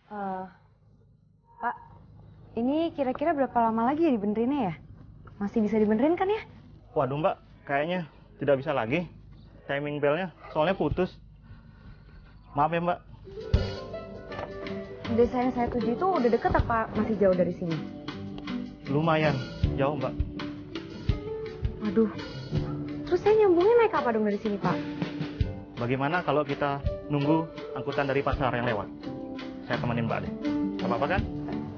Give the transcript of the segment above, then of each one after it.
Eh, Pak, ini kira-kira berapa lama lagi ya dibenerinnya ya? Masih bisa dibenerin kan ya? Waduh Mbak, kayaknya tidak bisa lagi. Timing belnya soalnya putus. Maaf ya Mbak. Desa yang saya tuju itu udah deket apa masih jauh dari sini? Lumayan jauh Mbak. Waduh, terus saya nyambungnya naik apa dong dari sini Pak? Bagaimana kalau kita nunggu angkutan dari pasar yang lewat? Saya temenin Mbak deh. Gak apa-apa kan?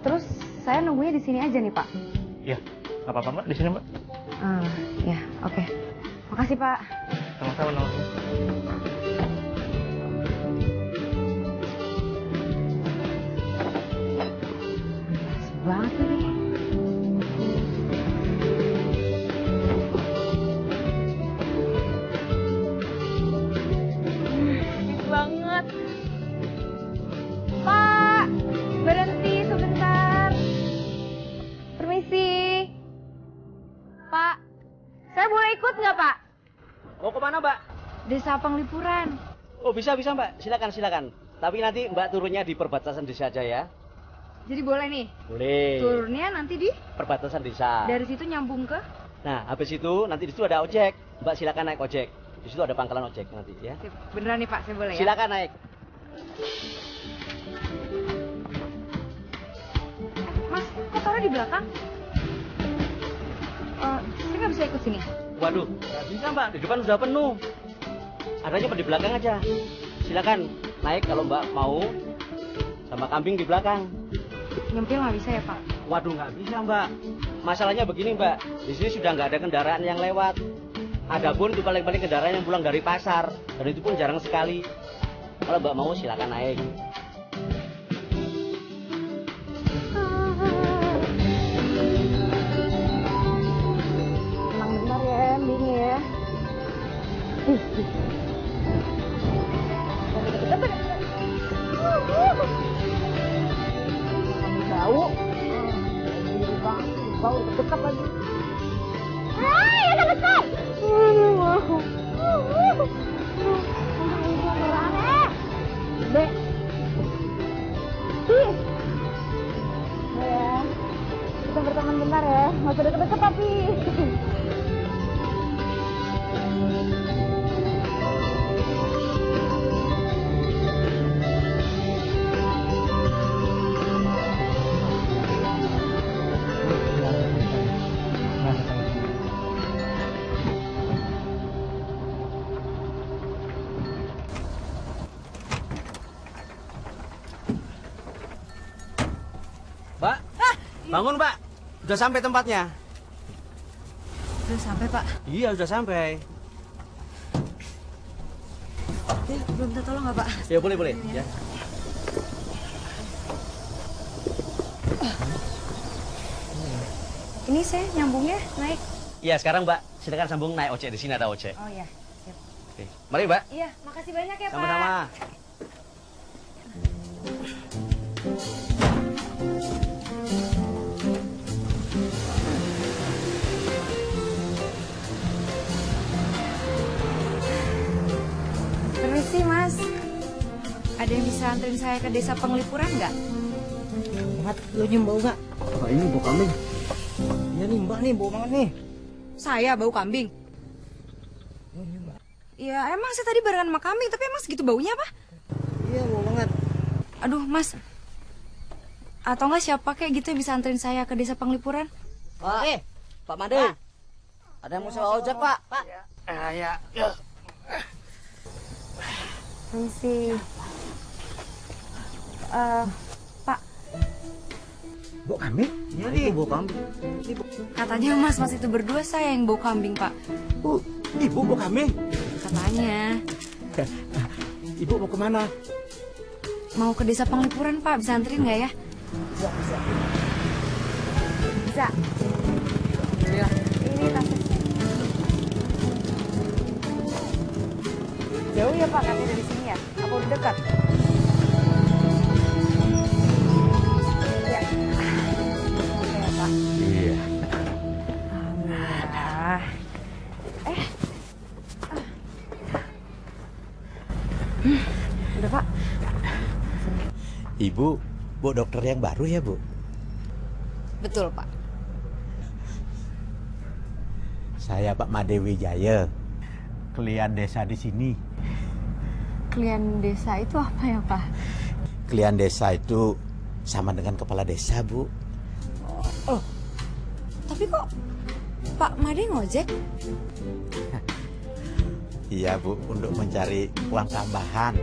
Terus saya nunggunya di sini aja nih Pak? Iya, gak apa-apa Mbak, di sini Mbak. Ya, oke. Makasih Pak. Sama-sama. Asik banget ini. Asik banget. Pak, berhenti sebentar. Permisi. Pak, saya boleh ikut nggak Pak? Mau kemana, Mbak? Desa Penglipuran. Oh, bisa, Mbak. Silakan. Tapi nanti Mbak turunnya di perbatasan desa aja ya. Jadi boleh nih? Boleh. Turunnya nanti di? Perbatasan desa. Dari situ nyambung ke? Nah, habis itu nanti di situ ada ojek. Mbak silakan naik ojek. Di situ ada pangkalan ojek nanti ya. Sip. Beneran nih Pak, saya boleh ya? Silakan naik. Mas, kok taruh di belakang? Saya nggak bisa ikut sini. Waduh, nggak bisa Mbak. Di depan sudah penuh. Adanya di belakang aja. Silakan naik kalau Mbak mau. Sama kambing di belakang. Nyempil nggak bisa ya Pak? Waduh, nggak bisa Mbak. Masalahnya begini Mbak. Di sini sudah nggak ada kendaraan yang lewat. Adapun itu paling-paling kendaraan yang pulang dari pasar. Dan itu pun jarang sekali. Kalau Mbak mau silakan naik. Emang benar ya, endingnya ya. Bau. Bau deket lagi. Ya dekat. Dek. Ya. Kita berteman bentar ya. Nggak usah deket-deket tapi. Mbak, bangun Mbak. Udah sampai tempatnya. Udah sampai Pak. Iya, udah sampai. Belum minta tolong nggak Pak? Ya boleh. Ya. Ini saya nyambungnya naik. Iya, sekarang Mbak, silakan sambung naik ojek. Di sini ada ojek. Oh ya. Siap. Oke. Mari Mbak. Iya, makasih banyak ya Pak. Sama-sama. Permisi Mas. Ada yang bisa anterin saya ke desa Penglipuran nggak? Mat, lu nyium bau nggak? Oh, ini bau kambing. Iya nih Mbak nih, bau banget nih. Saya bau kambing. Oh, ini Mbak. Ya emang saya tadi barengan sama kambing, tapi emang segitu baunya apa? Iya, bau banget. Aduh Mas. Atau nggak siapa kayak gitu yang bisa anterin saya ke desa Penglipuran? Pak, Pak Made. Ada yang mau sewa ojek, Pak? Pak. Ya. Permisi. Pak, Bau kambing? Iya nih. Itu bau kambing. katanya Mas itu berdua saya yang bau kambing Pak. Ibu bau kambing? Katanya. Ibu mau kemana? Mau ke desa Penglipuran Pak, bisa anterin nggak ya? Bisa. Bisa. Alhamdulillah. Ini tasnya. Jauh ya Pak, katanya dari sini ya? Apa udah dekat? Ya. Oke ya Pak. Iya. Alhamdulillah. Udah Pak. Ibu Bu dokter yang baru ya, Bu? Betul, Pak. Saya Pak Made Wijaya, klien desa di sini. Klien desa itu apa ya, Pak? Klien desa itu sama dengan kepala desa, Bu. Oh, tapi kok Pak Made ngojek? Iya, Bu, untuk mencari uang tambahan.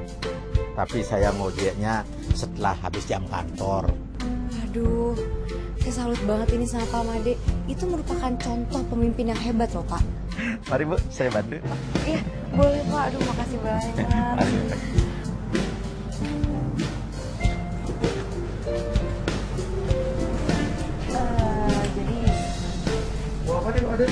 Tapi saya ngojeknya setelah habis jam kantor. Aduh, saya salut banget ini sama Pak Made. Itu merupakan contoh pemimpin yang hebat loh, Pak. Mari, Bu, saya bantu. Iya, boleh, Pak. Aduh, makasih banyak. Jadi... Apa deh, ada?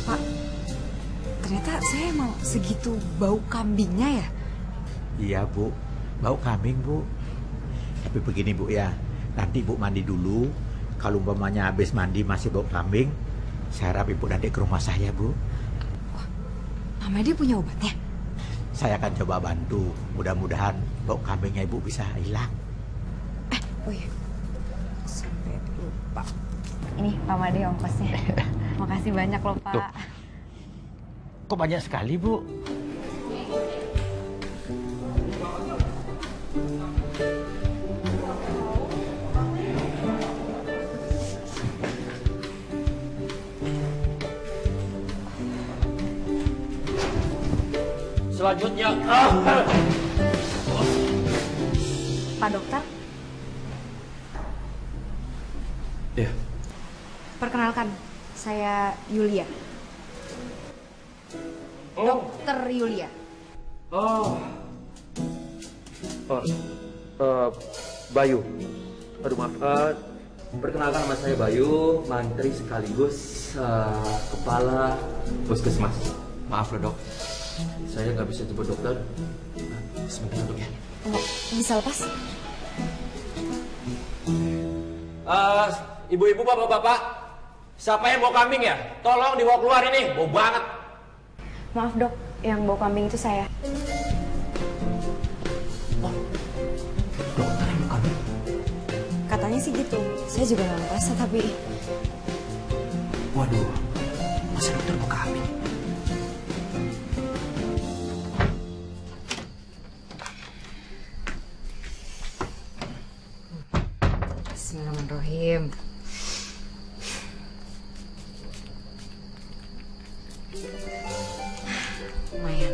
Pak, ternyata saya emang segitu bau kambingnya ya? Iya, Bu. Bau kambing, Bu. Tapi begini, Bu, ya. Nanti Bu mandi dulu. Kalau umpamanya habis mandi masih bau kambing, saya harap Ibu nanti ke rumah saya, Bu. Pak Made punya obatnya? Saya akan coba bantu. Mudah-mudahan bau kambingnya Ibu bisa hilang. Oh iya, sampai lupa. Ini Pak Made ongkosnya. Makasih banyak loh, Pak. Tuh. Kok banyak sekali, Bu? Selanjutnya, Pak Dokter, Ya, perkenalkan, saya Yulia. Dokter Yulia. oh, Bayu. Aduh maaf. Perkenalkan nama saya Bayu, mantri sekaligus kepala puskesmas. Maaf loh dok, saya nggak bisa jemput dokter. Sebentar dok ya. Oh, bisa lepas? Ibu-ibu, bapak-bapak, siapa yang bawa kambing ya? Tolong dibawa keluar ini, bau banget. Maaf dok, yang bau kambing itu saya. Dokter yang bawa kambing? Katanya sih gitu, saya juga nggak ngerasa tapi... Waduh, masa dokter bawa kambing? Bismillahirrahmanirrahim. Lumayan.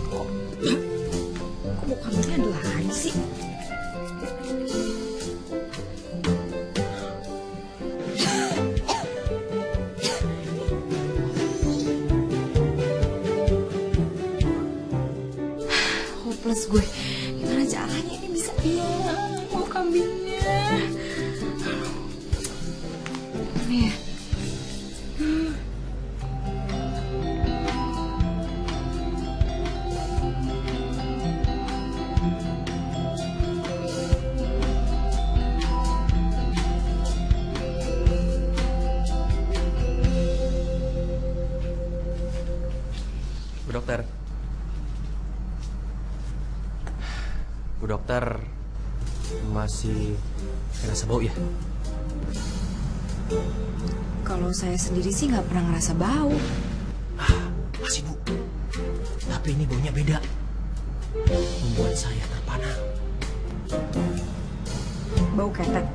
Kok mau kambingnya ada lagi sih? Hopeless gue. Gimana caranya ini bisa hilang mau kambingnya? Nih. Bu dokter. Bu dokter masih ngerasa bau ya? Kalau saya sendiri sih nggak pernah ngerasa bau. Masih bu. Tapi ini baunya beda. Membuat saya terpana. Bau ketek.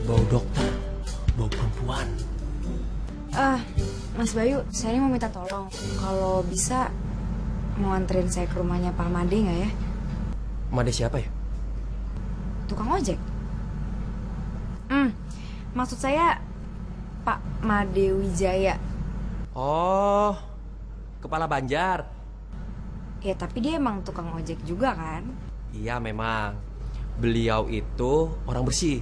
Bau dokter. Bau perempuan. Mas Bayu, saya ini mau minta tolong. Kalau bisa, mau anterin saya ke rumahnya Pak Made nggak ya? Made siapa ya? Tukang ojek. Maksud saya Pak Made Wijaya. Oh, kepala Banjar. Ya tapi dia emang tukang ojek juga kan? Iya memang. Beliau itu orang bersih,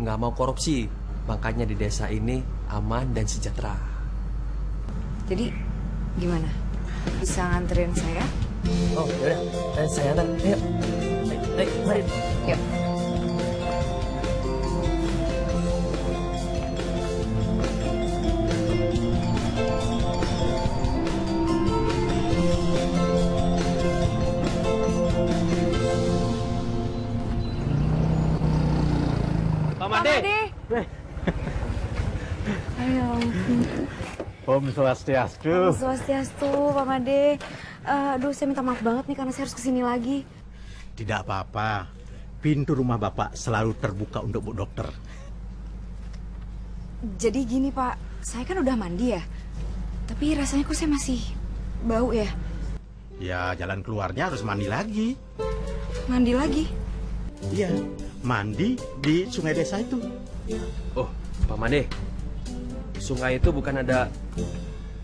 nggak mau korupsi. Makanya di desa ini aman dan sejahtera. Jadi gimana? Bisa nganterin saya? Oh, yaudah. Saya antar. Ayo. Ayo, mari. Yuk. Pak Made. Ayo. Om Swastiastu. Swastiastu, Pak Made. Aduh, saya minta maaf banget nih karena saya harus kesini lagi. Tidak apa-apa. Pintu rumah Bapak selalu terbuka untuk Bu Dokter. Jadi gini Pak, saya kan udah mandi ya. Tapi rasanya kok saya masih bau ya. Ya, jalan keluarnya harus mandi lagi. Mandi lagi? Iya, mandi di sungai desa itu. Oh, Pak Made. Di sungai itu bukan ada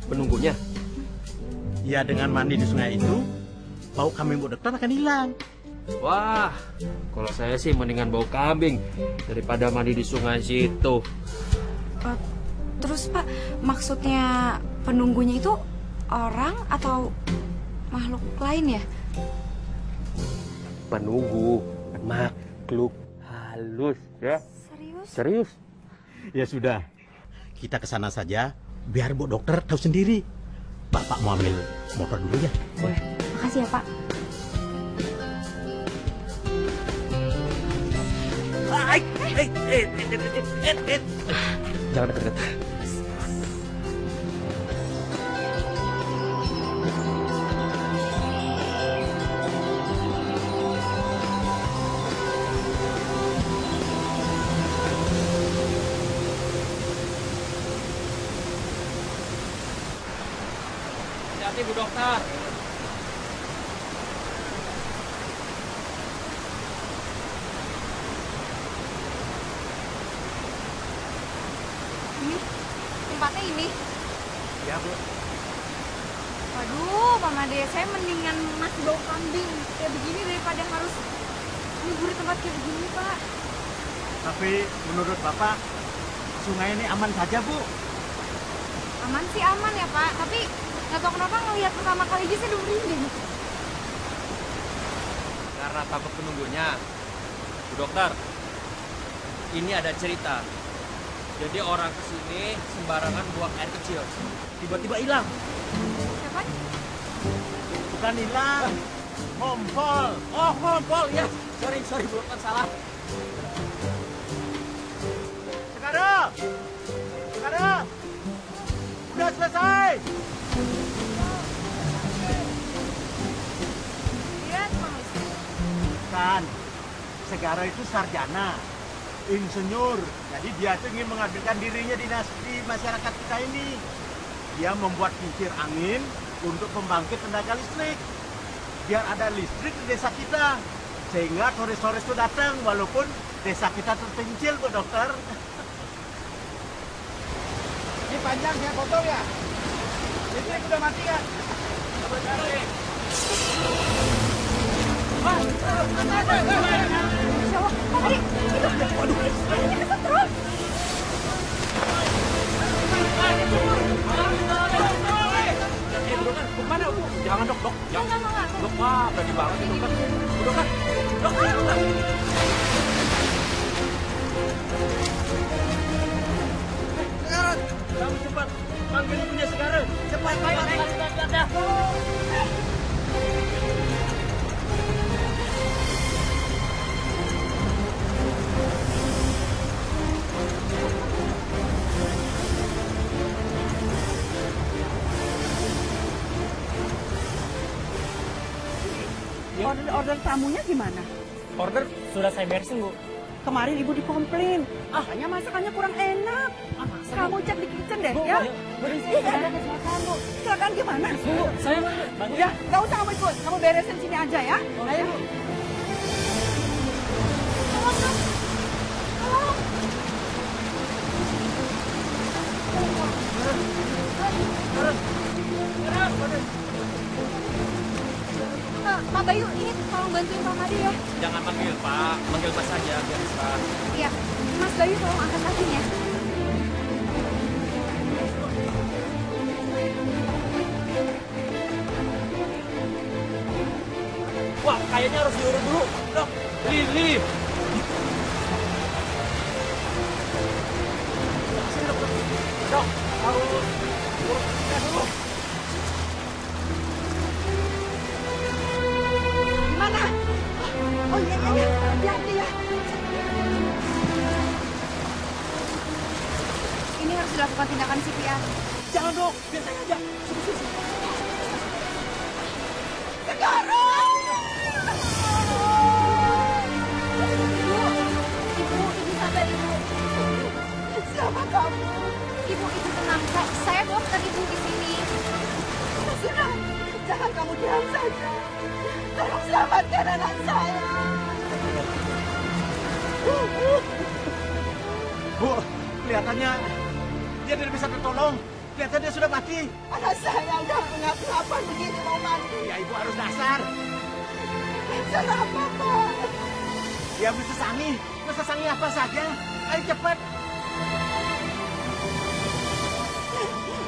penunggunya? Ya, dengan mandi di sungai itu, bau kambing Bu Dokter akan hilang. Wah, kalau saya sih mendingan bau kambing daripada mandi di sungai situ. Terus Pak, maksudnya penunggunya itu orang atau makhluk lain ya? Penunggu, makhluk halus ya. Serius? Serius? Ya sudah, kita ke sana saja, biar Bu Dokter tahu sendiri. Bapak mau ambil motor dulu ya. Boleh. Makasih ya Pak. Jangan dekat-dekat. Hati-hati Bu Dokter. Ini tempatnya ini. Ya Bu. Waduh, Pak Made, saya mendingan masih bau kambing kayak begini daripada harus libur di tempat kayak begini, Pak. Tapi menurut Bapak, sungai ini aman saja Bu. Aman sih aman ya, Pak. Tapi nggak tahu kenapa ngelihat pertama kali aja saya udah merinding. Karena takut penunggunya. Bu Dokter, ini ada cerita. Jadi orang kesini sembarangan buang air kecil. Tiba-tiba hilang. Siapa? Bukan hilang, ngompol. Oh, ngompol ya. Sorry Bu Dokter, salah. Sekarang, udah selesai. Iya, Bang Listrik. Kan, Segara itu sarjana, insinyur. Jadi dia tuh ingin mengabdikan dirinya di masyarakat kita ini. Dia membuat kincir angin untuk pembangkit tenaga listrik. Biar ada listrik di desa kita. Sehingga sore-sore itu datang walaupun desa kita terpencil, Bu Dokter. Ini panjang saya potong ya. Listrik udah mati kan? Coba cari. Kemana Bu? Jangan dok. Enggak. Dok, wah berani banget itu kan. Dok. Sekarang, kamu cepat panggil ibunya sekarang. Cepat. Order tamunya gimana? Order sudah saya beresin, Bu. Kemarin ibu dikomplain, katanya masakannya kurang enak. Kamu cek di kitchen deh, ya? Iya, Bu. Silakan gimana? Bu, saya bantu. Ya, nggak usah kamu ikut. Kamu beresin sini aja ya. Ayo, Bu. Pak Bayu, ini tolong bantuin Pak Made ya. Jangan manggil Pak, manggil Mas saja biar bisa. Iya, Mas Bayu tolong angkat kakinya. Wah, kayaknya harus diurut dulu, dok. Lili. Sini, dok. Dok, harus urutnya dulu. Gimana? Oh iya, hati-hati ya. Ini harus dilakukan tindakan CPR. Jangan, dok. Biar saya aja. Sini. Sekarang! Ibu sabar ibu. Siapa kamu? Ibu tenang. Saya dokter ibu di sini. Sudah, jangan kamu diam saja. Tolong selamatkan anak saya. Bu, kelihatannya dia tidak bisa tertolong. Kelihatannya dia sudah mati. Anak saya udah ngapa begini mau mati. Ya, ibu harus dasar. Cara apa, Pak? Dia bisa sangi. Masa sangi apa saja? Ayo cepat.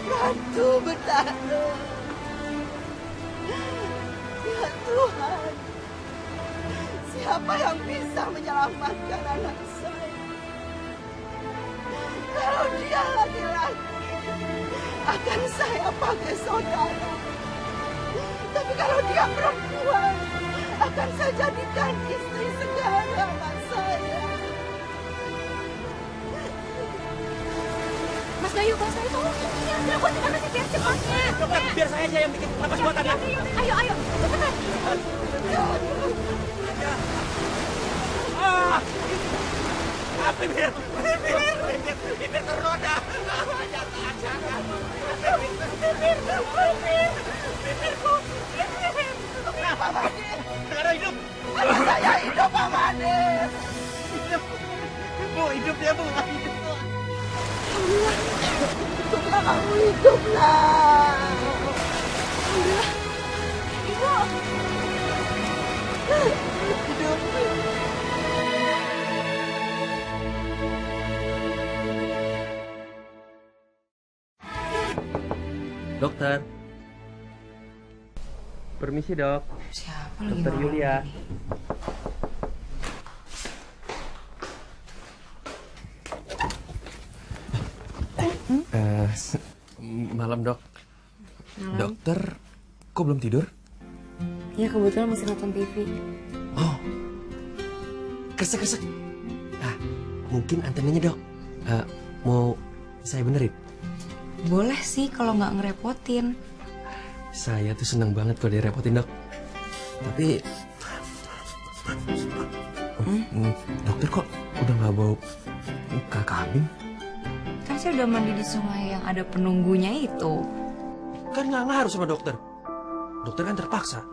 Bantu bertahan. Ya Tuhan, siapa yang bisa menyelamatkan anak saya? Kalau dia laki-laki, akan saya pakai saudara. Tapi kalau dia perempuan, akan saya jadikan istri segala anak saya. Mas Bayu tolong ini ya. Dilakukan tindakan CPR cepatnya. Dokter, biar saya aja yang bikin napas buatan ya. Ayo, cepetan. Bibir ternoda. Jangan. Bibirku. Kenapa, Made? Sekarang hidup. Anak saya hidup, Pak Made. Hidup. Bu, hidup dia, Bu. Hidup. Hiduplah kamu, hiduplah. Ibu. Hidup. Dokter. Permisi, Dok. Siapa lagi? Dokter Yulia. Malam, Dok. Malam. Dokter, kok belum tidur? Ya kebetulan masih nonton TV. Oh, kresek-kresek. Ah, mungkin antenanya, Dok. Mau saya benerin? Boleh sih kalau nggak ngerepotin. Saya tuh seneng banget kalau direpotin, Dok. Tapi... dokter kok udah nggak bau muka kambing? Kan saya udah mandi di sungai yang ada penunggunya itu. Kan nggak ngaruh sama dokter. Dokter kan terpaksa.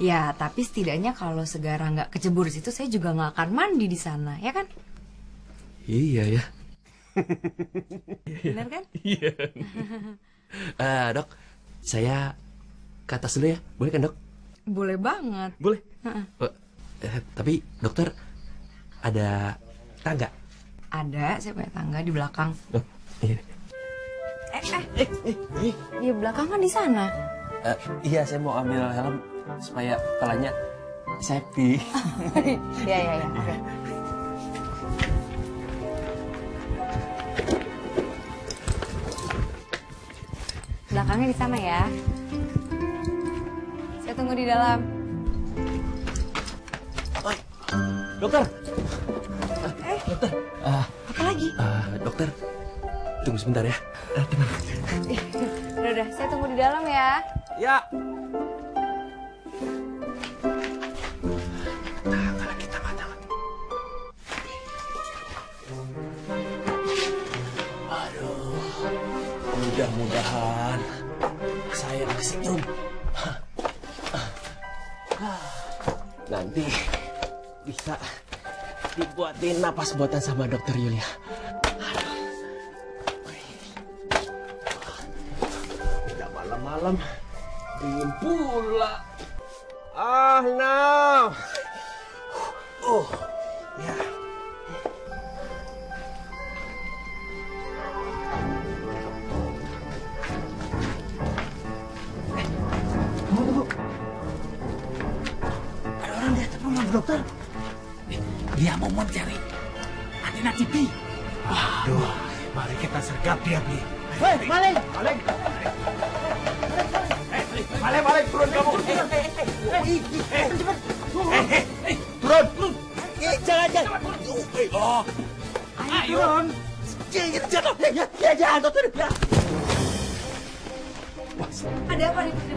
Ya, tapi setidaknya kalau Segara nggak kecebur di situ, saya juga nggak akan mandi di sana, ya kan? Iya ya. Benar kan? Iya. Dok, saya ke atas dulu ya. Boleh kan, Dok? Boleh banget. Boleh. Tapi dokter ada tangga? Ada, saya punya tangga di belakang. Oh, iya. Di belakang kan di sana. Iya, saya mau ambil helm supaya kepalanya safety. Iya, oke. Belakangnya di sana ya. Saya tunggu di dalam. Dokter. Dokter. Apa lagi? Dokter, tunggu sebentar ya. Tenang. Udah, saya tunggu di dalam ya. Ya. Tangga lagi, tangga. Aduh, mudah-mudahan saya kesetrum. Nanti bisa dibuatin napas buatan sama dokter Yulia. Udah malam-malam, dingin pula. No. Ya. Dia mau mencari antena TV. Waduh, mari kita sergap dia, Bi. Hei, maling! Maling! Maling, turun kamu! Turun! Jangan! Oh, ayo! Turun! Jatuh! Ya, jatuh! Ya. Ada apa nih Putri?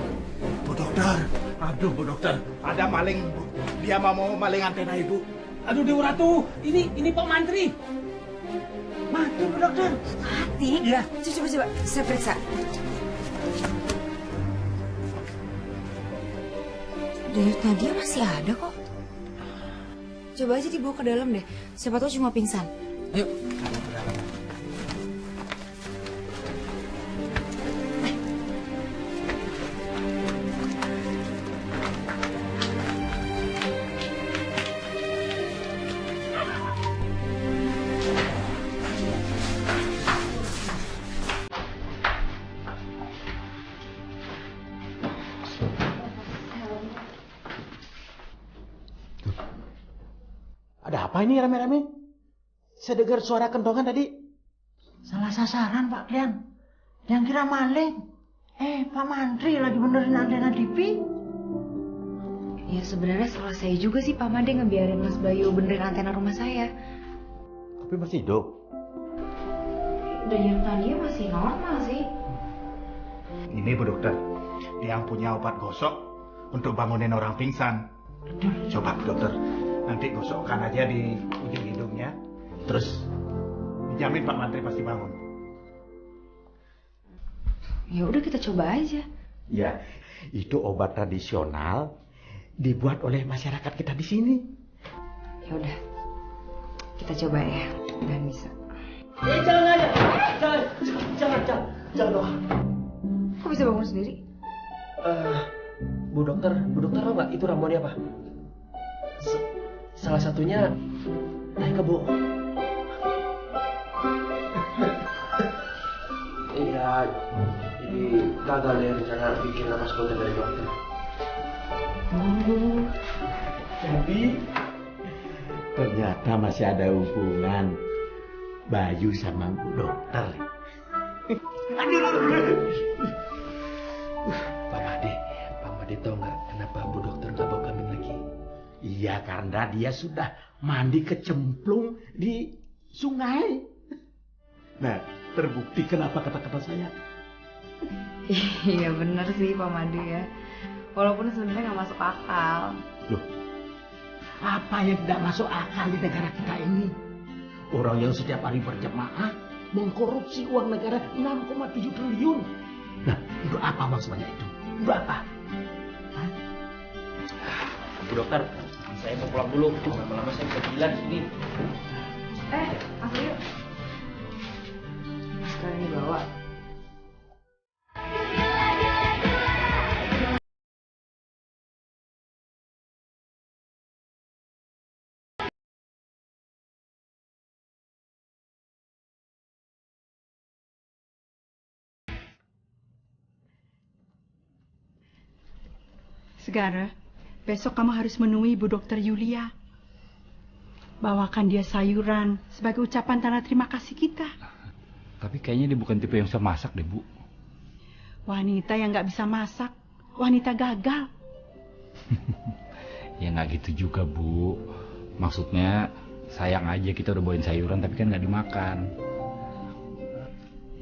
Bu Dokter, aduh Bu Dokter, ada maling, Bu. Dia mau maling antena Ibu. Aduh, Dewa Ratu, ini Pak Mantri. Mati, Bu Dokter. Mati? Iya. Coba, saya periksa. Denyut dia masih ada kok. Coba aja dibawa ke dalam deh. Siapa tahu cuma pingsan. Ayo. Ada apa ini rame-rame? Saya dengar suara kentongan tadi. Salah sasaran, Pak Klian. Yang kira maling. Pak Mantri lagi benerin antena TV. Ya sebenarnya salah saya juga sih Pak Made ngebiarin Mas Bayu benerin antena rumah saya. Tapi masih hidup. Denyut dia masih normal sih. Ini Bu Dokter, dia yang punya obat gosok untuk bangunin orang pingsan. Coba Bu Dokter, nanti gosokkan aja di ujung hidungnya. Terus dijamin Pak Mantri pasti bangun. Ya udah kita coba aja. Ya, itu obat tradisional dibuat oleh masyarakat kita di sini. Ya udah. Kita coba ya. Dan bisa. Jangan aja. Jangan doang. Kok bisa bangun sendiri? Bu dokter tahu nggak itu ramuannya apa? Salah satunya naik kebo. Iya, jadi gagal ya rencana bikin napas konten dari dokter. Jadi ternyata masih ada hubungan Bayu sama Bu Dokter. Pak Made tahu nggak kenapa Bu dokter nggak bawa kambing lagi? Iya, karena dia sudah mandi kecemplung di sungai. Nah, terbukti kenapa kata-kata saya. Iya bener sih Pak Made ya. Walaupun sebenarnya nggak masuk akal. Loh, apa yang tidak masuk akal di negara kita ini? Orang yang setiap hari berjamaah mengkorupsi uang negara 6,7 triliun. Nah, untuk apa bang sebanyak itu? Untuk apa? Hah? Bu dokter, saya mau pulang dulu. Lama-lama saya bisa gila di sini. Masuk yuk. Sekarang dibawa. Segara, besok kamu harus menemui Bu Dokter Yulia. Bawakan dia sayuran sebagai ucapan tanda terima kasih kita. Tapi kayaknya dia bukan tipe yang bisa masak deh, Bu. Wanita yang nggak bisa masak, wanita gagal. Ya nggak gitu juga, Bu. Maksudnya sayang aja kita udah bawain sayuran tapi kan nggak dimakan.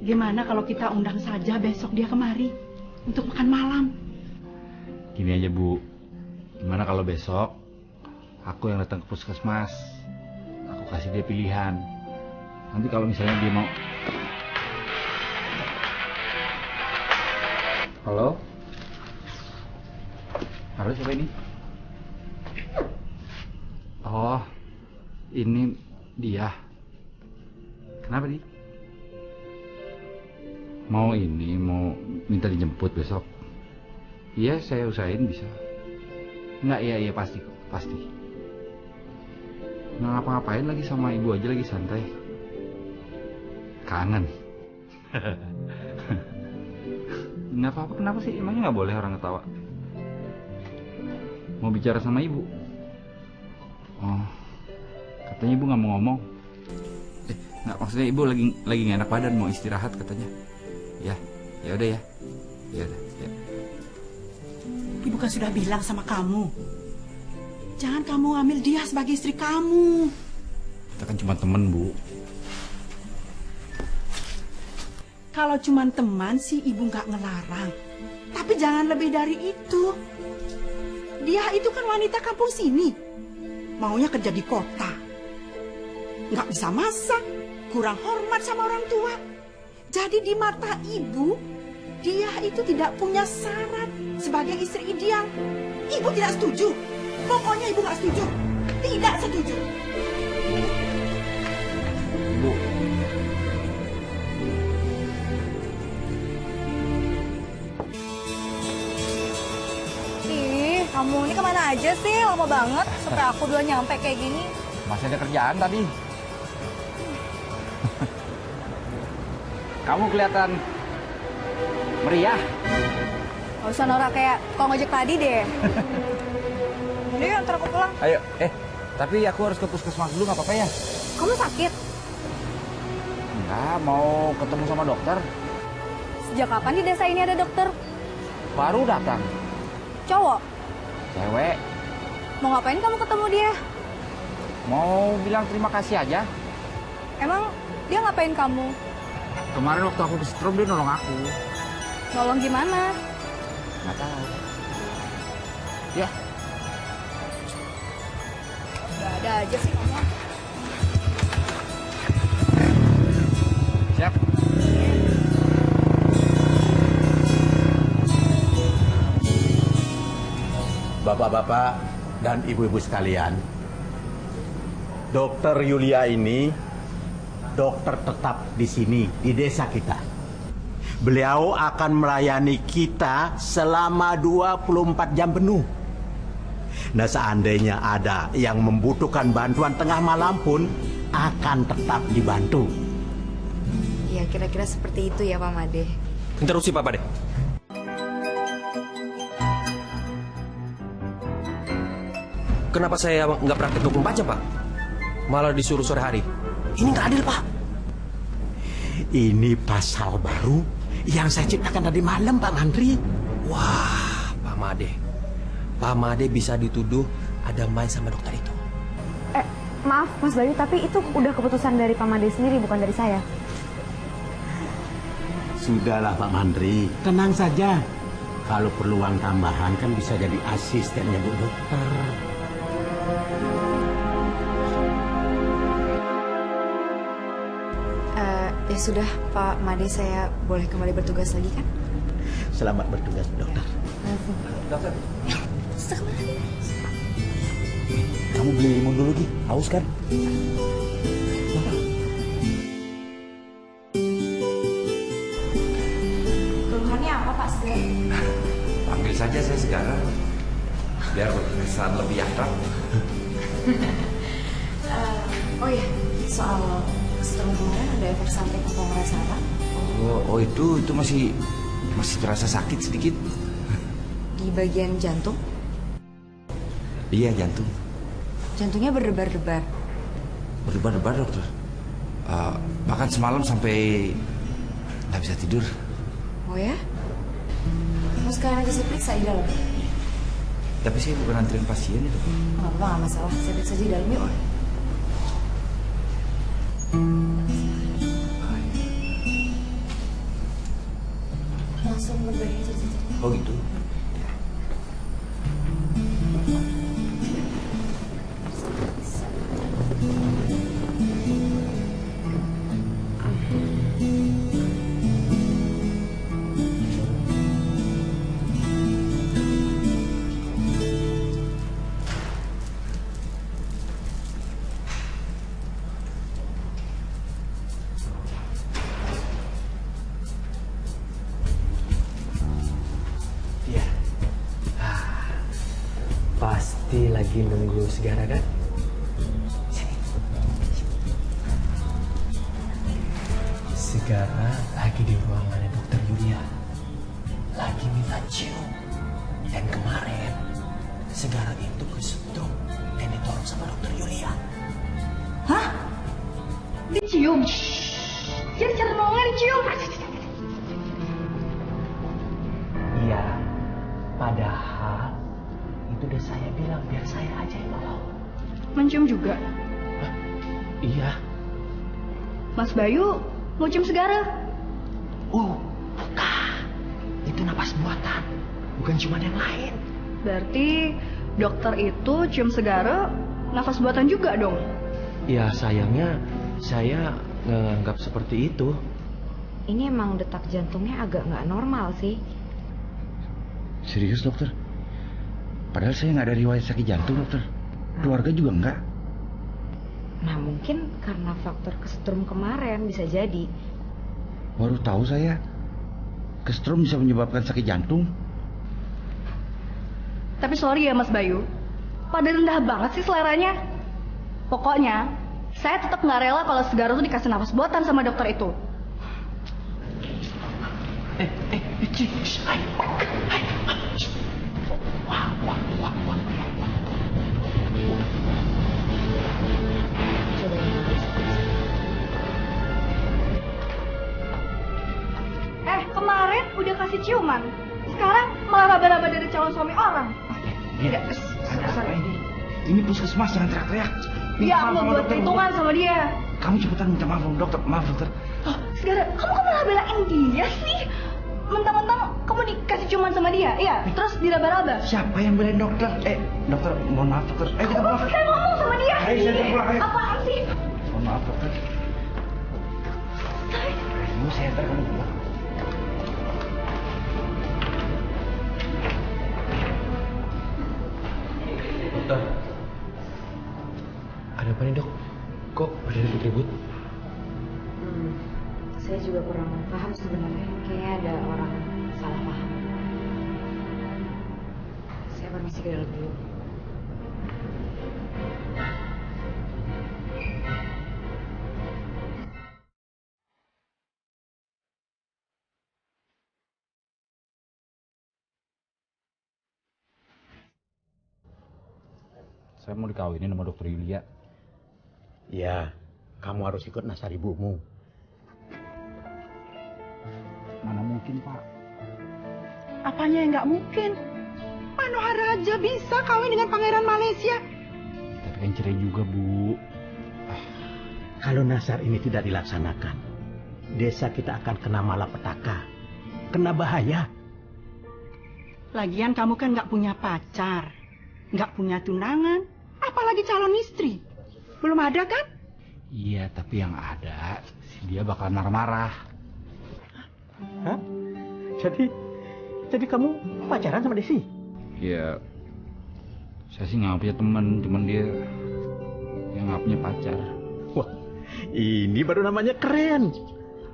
Gimana kalau kita undang saja besok dia kemari untuk makan malam? Gini aja, Bu. Gimana kalau besok aku yang datang ke puskesmas? Aku kasih dia pilihan. Nanti kalau misalnya dia mau... Halo? Halo, siapa ini? Oh, ini dia. Kenapa, Di? Mau minta dijemput besok? Iya, saya usahain bisa. Enggak, iya pasti kok, pasti. Nggak ngapa-ngapain lagi sama ibu aja, lagi santai. Kangen. Nggak apa-apa, kenapa sih? Emangnya nggak boleh orang ketawa? Mau bicara sama ibu? Oh, Katanya ibu nggak mau ngomong. Nggak, maksudnya ibu lagi nggak enak badan, mau istirahat katanya. Ya, ya udah ya. Ya udah. Ya. Ibu kan sudah bilang sama kamu, jangan kamu ambil dia sebagai istri kamu. Kita kan cuma temen, Bu. Kalau cuma teman sih ibu nggak ngelarang. Tapi jangan lebih dari itu. Dia itu kan wanita kampung sini. Maunya kerja di kota. Nggak bisa masak, kurang hormat sama orang tua. Jadi di mata ibu, dia itu tidak punya syarat sebagai istri ideal. Ibu tidak setuju. Pokoknya ibu nggak setuju. Tidak setuju. Bu. Ih, kamu ini kemana aja sih? Lama banget sampai aku duluan nyampe kayak gini. Masih ada kerjaan tadi. Kamu kelihatan meriah. Gak usah norak kayak kau ngojek tadi deh. Jadi antar aku pulang. Ayo, tapi aku harus ke puskesmas dulu, nggak apa-apa ya? Kamu sakit? Enggak, mau ketemu sama dokter. Sejak kapan di desa ini ada dokter? Baru datang. Cowok? Cewek. Mau ngapain kamu ketemu dia? Mau bilang terima kasih aja. Emang dia ngapain kamu? Kemarin waktu aku kesetrum dia nolong aku. Nolong gimana? Nggak tahu. Ya. Ada aja sih kamu. Siap. Bapak-bapak dan ibu-ibu sekalian, Dokter Yulia ini dokter tetap di sini, di desa kita. Beliau akan melayani kita selama 24 jam penuh. Nah, seandainya ada yang membutuhkan bantuan tengah malam pun akan tetap dibantu. Ya, kira-kira seperti itu ya, Pak Made. Interupsi, Pak Made. Kenapa saya nggak praktek 24 jam, Pak? Malah disuruh sore hari. Ini nggak adil, Pak. Ini pasal baru yang saya ciptakan tadi malam, Pak Mandri. Wah, Pak Made. Pak Made bisa dituduh ada main sama dokter itu. Maaf, Mas Bayu, tapi itu udah keputusan dari Pak Made sendiri, bukan dari saya. Sudahlah, Pak Mandri. Tenang saja. Kalau perlu uang tambahan kan bisa jadi asistennya Bu Dokter. Ya sudah, Pak Made, saya boleh kembali bertugas lagi kan? Selamat bertugas, Bu Dokter. Dokter. Kamu beli limun dulu, Gi. Haus kan? Keluhannya apa, Pak Segera? Panggil saja saya Segara. Biar kesan lebih akrab. Oh iya, soal setelah kemarin ada efek samping atau ngerasa apa? Oh itu masih terasa sakit sedikit. Di bagian jantung? Iya, jantung. Jantungnya berdebar-debar. Berdebar-debar, dokter. Bahkan semalam sampai nggak bisa tidur. Oh ya? Mau sekarang aja saya periksa di dalam? Tapi saya bukan antrian pasien itu. Nggak apa-apa, nggak masalah. Saya periksa di dalam yuk. Langsung berbagi aja. Oh gitu. Pasti lagi nunggu Segara kan? Sini. Segara lagi di ruangannya Dokter Yulia. Lagi minta cium. Dan kemarin Segara itu kesetrum dan ditolong sama Dokter Yulia. dicium. Jadi cara nolongnya dicium. Iya, padahal itu udah saya bilang biar saya aja yang mau. Mencium juga. Iya. Mas Bayu mau cium Segara. Bukan. Itu napas buatan, bukan cuma yang lain. Berarti dokter itu cium Segara nafas buatan juga dong. Ya sayangnya saya nganggap seperti itu. Ini emang detak jantungnya agak nggak normal sih. Serius dokter? Padahal saya nggak ada riwayat sakit jantung dokter. Keluarga juga nggak. Nah mungkin karena faktor kesetrum kemarin bisa jadi. Baru tahu saya. Kesetrum bisa menyebabkan sakit jantung. Tapi sorry ya Mas Bayu, pada rendah banget sih seleranya. Pokoknya saya tetap nggak rela kalau Segara tuh dikasih nafas buatan sama dokter itu. Kemarin udah kasih ciuman, sekarang malah raba-raba dari calon suami orang. Iya. Ini puskesmas, jangan teriak-teriak. Iya, mau buat perhitungan sama dia. Kamu cepetan minta maaf sama dokter. Maaf dokter. Oh, Segara, kamu kok malah belain dia sih? Mentang-mentang kamu dikasih ciuman sama dia, iya? Terus diraba-raba. Siapa yang belain dokter? Dokter, mohon maaf dokter. Kita pulang. Saya ngomong sama dia. Ayo, saya pulang, ayo. Apaan sih? Mohon maaf dokter. Kamu saya antar kamu pulang. Dokter, ada apa nih dok? Kok pada ribut-ribut? Saya juga kurang paham sebenarnya. Kayaknya ada orang salah paham. Saya permisi ke dalam dulu. Saya mau dikawinin sama dokter Yulia. Ya, kamu harus ikut nasar ibumu. Mana mungkin, Pak? Apanya yang nggak mungkin? Manohar Raja bisa kawin dengan pangeran Malaysia. Tapi kan cerai juga, Bu. Kalau nasar ini tidak dilaksanakan, desa kita akan kena malapetaka, kena bahaya. Lagian kamu kan nggak punya pacar, nggak punya tunangan, apalagi calon istri. Belum ada kan? Iya, tapi yang ada dia bakal marah-marah. Hah? Jadi kamu pacaran sama Desi? Ya, saya sih nggak punya teman, cuman dia yang nggak punya pacar. Wah, ini baru namanya keren.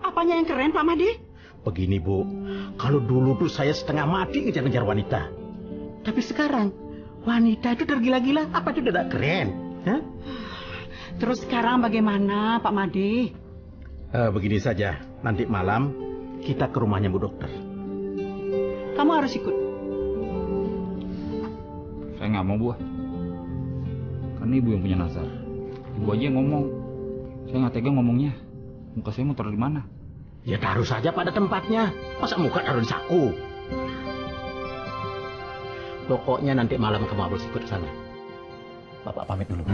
Apanya yang keren, Pak Made? Begini Bu, kalau dulu tuh saya setengah mati ngejar-ngejar wanita. Tapi sekarang, wanita itu tergila-gila, apa itu tidak keren? Hah? Terus sekarang bagaimana, Pak Made? Begini saja, nanti malam kita ke rumahnya Bu Dokter. Kamu harus ikut. Saya nggak mau, Bu. Kan ibu yang punya nasar. Ibu aja yang ngomong. Saya nggak tega ngomongnya. Muka saya mau taruh di mana? Ya taruh saja pada tempatnya. Masa muka taruh di saku? Pokoknya nanti malam kamu harus ikut sana. Bapak pamit dulu.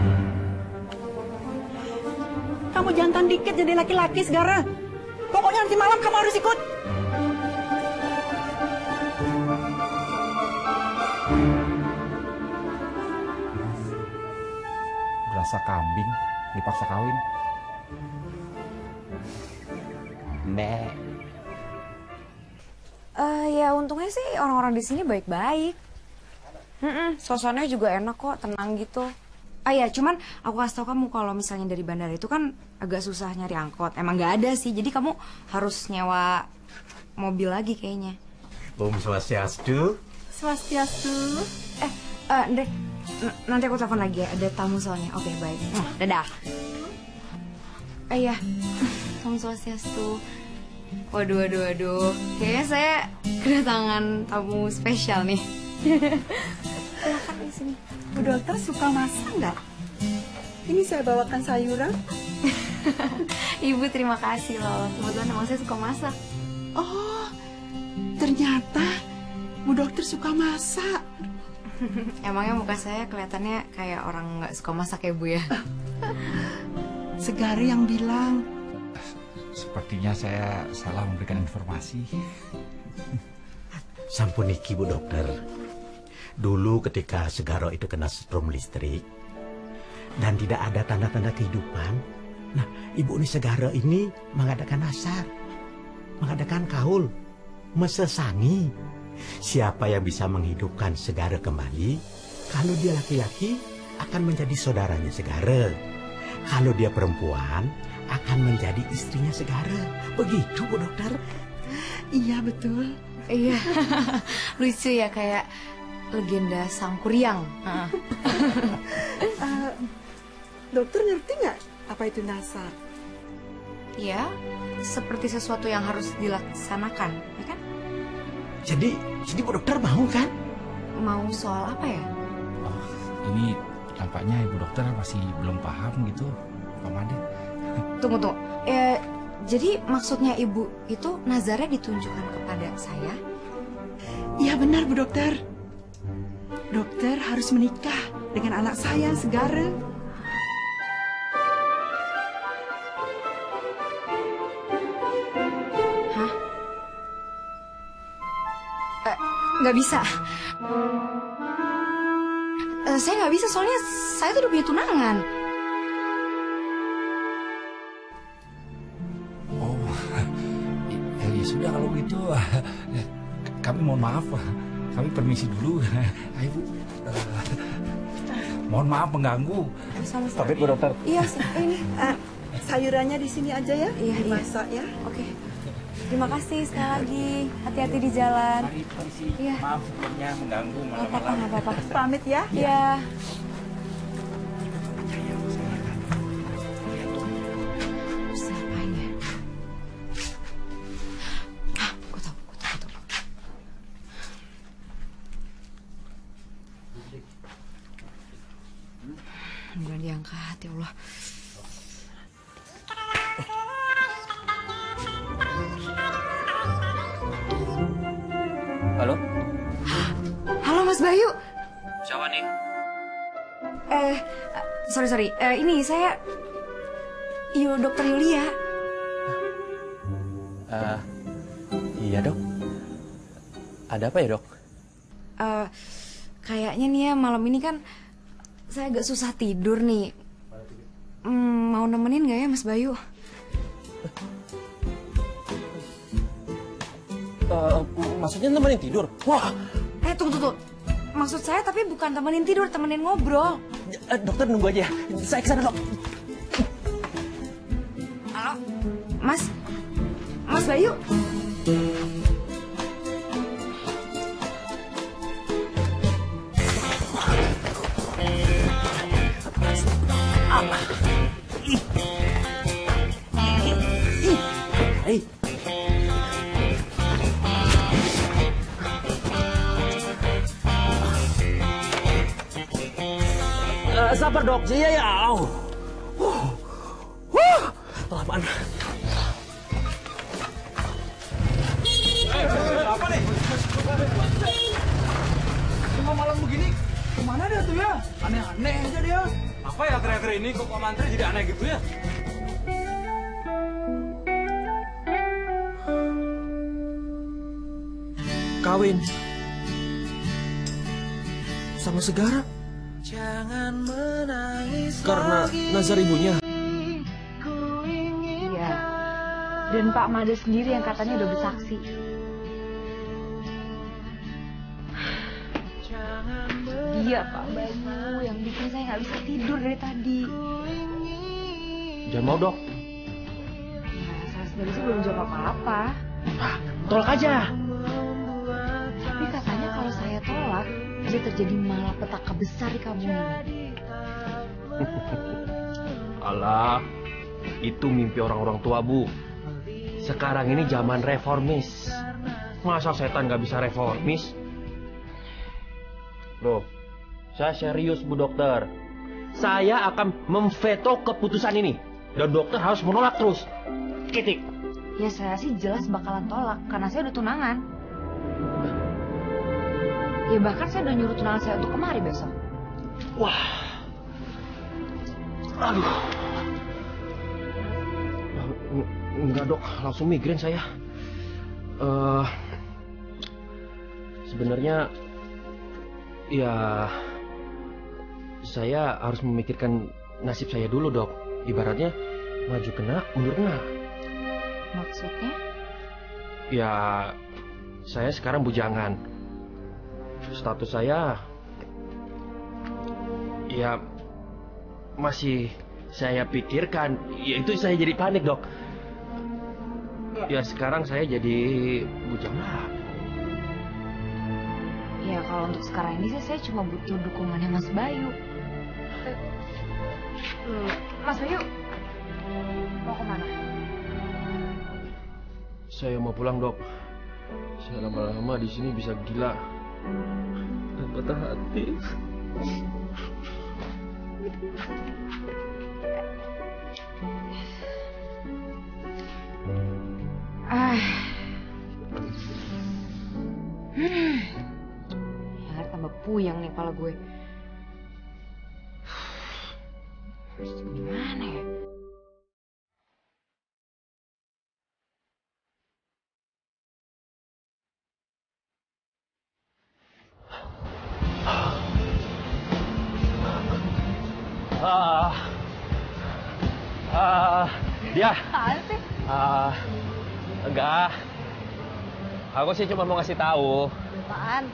Kamu jantan dikit jadi laki-laki Segara. Pokoknya nanti malam kamu harus ikut. Berasa kambing dipaksa kawin. Mbak. Ya untungnya sih orang-orang di sini baik-baik. Suasananya juga enak kok, tenang gitu. Ya cuman aku kasih tau kamu kalau misalnya dari bandara itu kan agak susah nyari angkot. Emang nggak ada sih, jadi kamu harus nyewa mobil lagi kayaknya. Om Swastiastu. Swastiastu. Andre, nanti aku telepon lagi ya, ada tamu soalnya. Oke, baik. Dadah. Iya, Om Swastiastu. Waduh. Kayaknya saya kedatangan tamu spesial nih. Silakan di sini. Bu Dokter suka masak nggak? Ini saya bawakan sayuran. Ibu terima kasih loh. Kebetulan emang saya suka masak. Oh, ternyata Bu Dokter suka masak. Emangnya muka saya kelihatannya kayak orang nggak suka masak ya Bu ya? Segara yang bilang. Sepertinya saya salah memberikan informasi. Sampuniki Bu Dokter. Dulu ketika Segaro itu kena strom listrik dan tidak ada tanda-tanda kehidupan, nah Ibu ini Segaro ini mengadakan nasar, mengadakan kaul, mesesangi. Siapa yang bisa menghidupkan Segara kembali? Kalau dia laki-laki akan menjadi saudaranya Segara. Kalau dia perempuan akan menjadi istrinya Segara. Begitu Bu Dokter. Iya betul. Iya, lucu ya kayak legenda Sang Kuryang. Dokter ngerti nggak apa itu nasar? Ya, seperti sesuatu yang harus dilaksanakan, ya kan? Jadi Bu Dokter mau kan? Mau soal apa ya? Oh, ini tampaknya Ibu Dokter masih belum paham gitu, Pak Made. Tunggu. Jadi maksudnya Ibu itu nazarnya ditunjukkan kepada saya? Iya benar Bu Dokter. Dokter harus menikah dengan anak saya Segara. Hah? Nggak bisa. Saya nggak bisa soalnya saya tuh udah punya tunangan. Oh, ya sudah kalau gitu. Kami mohon maaf, kami permisi dulu. Ayo Bu. Mohon maaf mengganggu. Sama-sama. Pamit Bu Dokter. Iya, ini. Sayurannya di sini aja ya. Iya, dimasak ya. Oke. Terima kasih sekali lagi. Hati-hati di jalan. Iya. Maaf sebelumnya mengganggu malam-malam. Nggak apa-apa. Pamit ya. Iya. Siapain ya? Gue tahu. Mudah diangkat ya Allah. Halo? Halo Mas Bayu. Siapa nih? Sorry. Ini saya Dokter Yulia. Iya Dok. Ada apa ya Dok? Kayaknya nih ya malam ini kan saya agak susah tidur nih. Mau nemenin nggak ya Mas Bayu? Maksudnya nemenin tidur? Wah, Tunggu. Maksud saya tapi bukan temenin tidur, temenin ngobrol. dokter nunggu aja ya. Saya kesana Dok. Halo, Mas Bayu. Hei. Sabar Dok, iya ya. Kelamaan. Apa nih? Tengah malam begini, kemana dia tuh ya? Aneh-aneh aja dia. Apa ya akhir-akhir ini kok Pak Mantri jadi aneh gitu ya? Kawin sama Segara. Karena nazar ibunya. Iya. Dan Pak Made sendiri yang katanya udah bersaksi. Dia Pak Bayu yang bikin saya nggak bisa tidur dari tadi. Jangan mau Dok. Nah, saya sendiri sih belum jawab apa-apa. Tolak aja. Tapi katanya kalau saya tolak, bisa terjadi malapetaka besar di kampung ini. Alah, itu mimpi orang-orang tua Bu. Sekarang ini zaman reformis. Masa setan nggak bisa reformis? Loh, saya serius Bu Dokter. Saya akan memveto keputusan ini. Dan dokter harus menolak terus. Titik. Ya saya sih jelas bakalan tolak karena saya udah tunangan. Ya bahkan saya udah nyuruh tunangan saya untuk kemari besok. Wah. Aduh. Enggak dok, langsung migrain saya. Sebenarnya ya saya harus memikirkan nasib saya dulu dok. Ibaratnya maju kena, mundur kena. Maksudnya? Ya saya sekarang bujangan. Status saya ya masih saya pikirkan. Ya itu saya jadi panik dok. Ya sekarang saya jadi bujang. Ya kalau untuk sekarang ini saya cuma butuh dukungannya Mas Bayu. Mas Bayu mau kemana? Saya mau pulang dok. Saya lama-lama di sini bisa gila dan patah hati. Ya tambah puyeng nih kepala gue. Gimana ya? Dia. Apaan sih? Enggak. Aku sih cuma mau ngasih tahu. Apaan?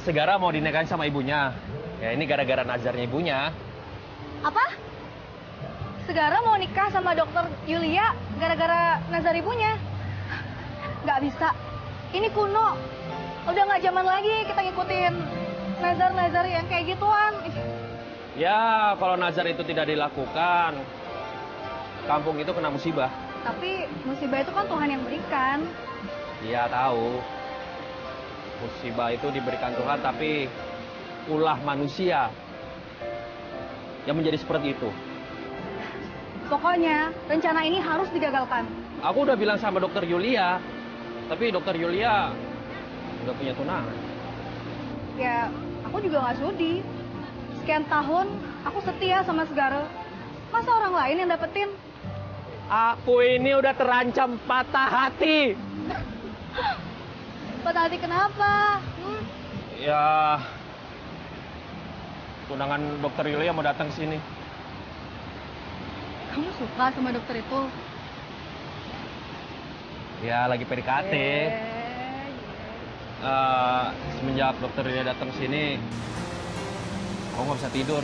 Segara mau dinikahin sama ibunya. Ya ini gara-gara nazarnya ibunya. Apa? Segara mau nikah sama dokter Yulia gara-gara nazar ibunya? Nggak bisa. Ini kuno. Udah nggak zaman lagi kita ngikutin nazar-nazar yang kayak gituan. Ya, kalau nazar itu tidak dilakukan, kampung itu kena musibah. Tapi musibah itu kan Tuhan yang berikan. Iya, tahu. Musibah itu diberikan Tuhan, tapi ulah manusia yang menjadi seperti itu. Pokoknya, rencana ini harus digagalkan. Aku udah bilang sama dokter Yulia, tapi dokter Yulia udah punya tunangan. Ya, aku juga nggak sudi. Sekian tahun, aku setia sama Segara. Masa orang lain yang dapetin? Aku ini udah terancam patah hati. Patah hati kenapa? Ya, tunangan dokter Yulia mau datang ke sini. Kamu suka sama dokter itu? Ya, lagi PDKT. Semenjak dokter Yulia datang ke sini, aku nggak bisa tidur.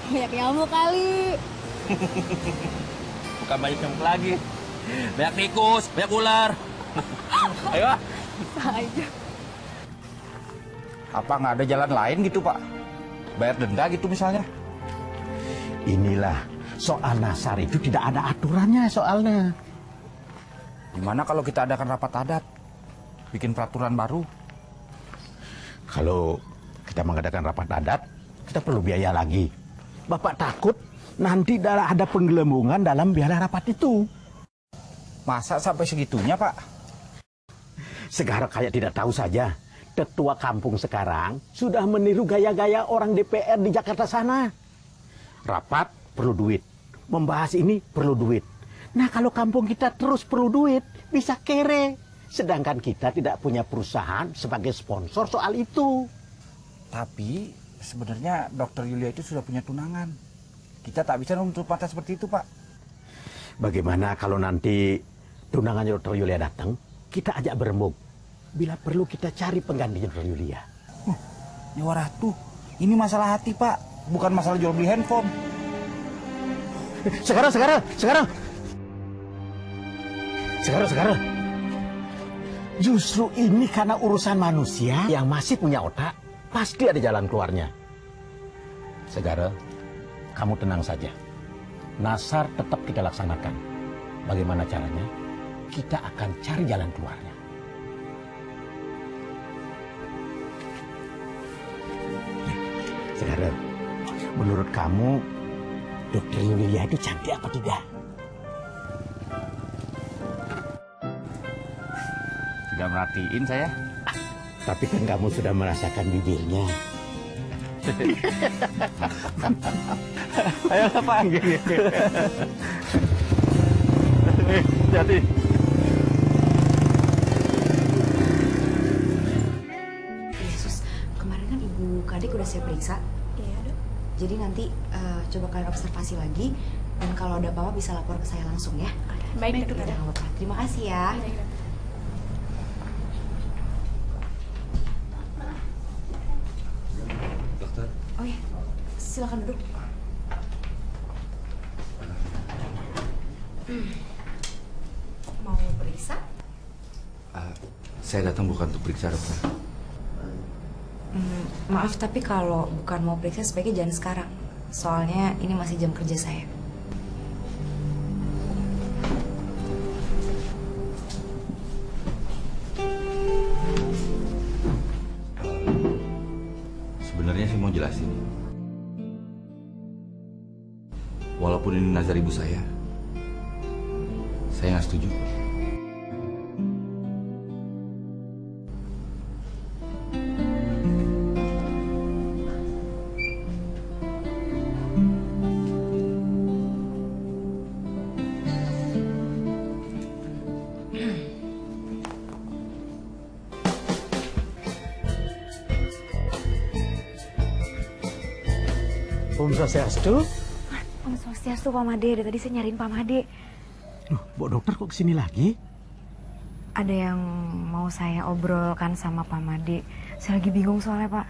Banyak nyamuk kali. Bukan banyak nyamuk lagi. Banyak tikus, banyak ular. Ayo. Bisa aja. Apa nggak ada jalan lain gitu Pak? Bayar denda gitu misalnya? Inilah, soal nasar itu tidak ada aturannya soalnya. Gimana kalau kita adakan rapat adat? Bikin peraturan baru? Kalau kita mengadakan rapat adat, kita perlu biaya lagi. Bapak takut nanti ada penggelembungan dalam biaya rapat itu. Masa sampai segitunya Pak? Sekarang kayak tidak tahu saja. Ketua kampung sekarang sudah meniru gaya-gaya orang DPR di Jakarta sana. Rapat perlu duit. Membahas ini perlu duit. Nah kalau kampung kita terus perlu duit, bisa kere. Sedangkan kita tidak punya perusahaan sebagai sponsor soal itu. Tapi sebenarnya dokter Yulia itu sudah punya tunangan. Kita tak bisa menutup mata seperti itu Pak. Bagaimana kalau nanti tunangannya dokter Yulia datang, kita ajak berembuk. Bila perlu kita cari penggantinya dokter Yulia. Nyawa Ratu, ini masalah hati Pak, bukan masalah jual beli handphone. Sekarang. Justru ini karena urusan manusia yang masih punya otak, pasti ada jalan keluarnya. Segara, kamu tenang saja. Nasar tetap kita laksanakan. Bagaimana caranya? Kita akan cari jalan keluarnya. Segara, menurut kamu Dokter Yulia itu cantik apa tidak? Tidak merhatiin saya. Tapi kan kamu sudah merasakan bibirnya. Ayo panggil. Jadi. Yesus, kemarin kan Ibu Kadek udah saya periksa. Iya, Dok. Jadi nanti coba kalian observasi lagi. Dan kalau ada apa-apa bisa lapor ke saya langsung ya. Baik, Dok. Jangan lupa. Terima kasih ya. Baik, Dok. Dokter, Oh ya, silakan duduk. Mau periksa? saya datang bukan untuk periksa, dokter. Maaf, tapi kalau bukan mau periksa sebaiknya jangan sekarang. Soalnya ini masih jam kerja saya. Sebenarnya saya mau jelasin. Walaupun ini nazar ibu saya nggak setuju. Om Swastiastu. Om Swastiastu, Pak Made. Dari tadi saya nyariin Pak Made. Loh, Bu Dokter kok kesini lagi? Ada yang mau saya obrolkan sama Pak Made. Saya lagi bingung soalnya, Pak.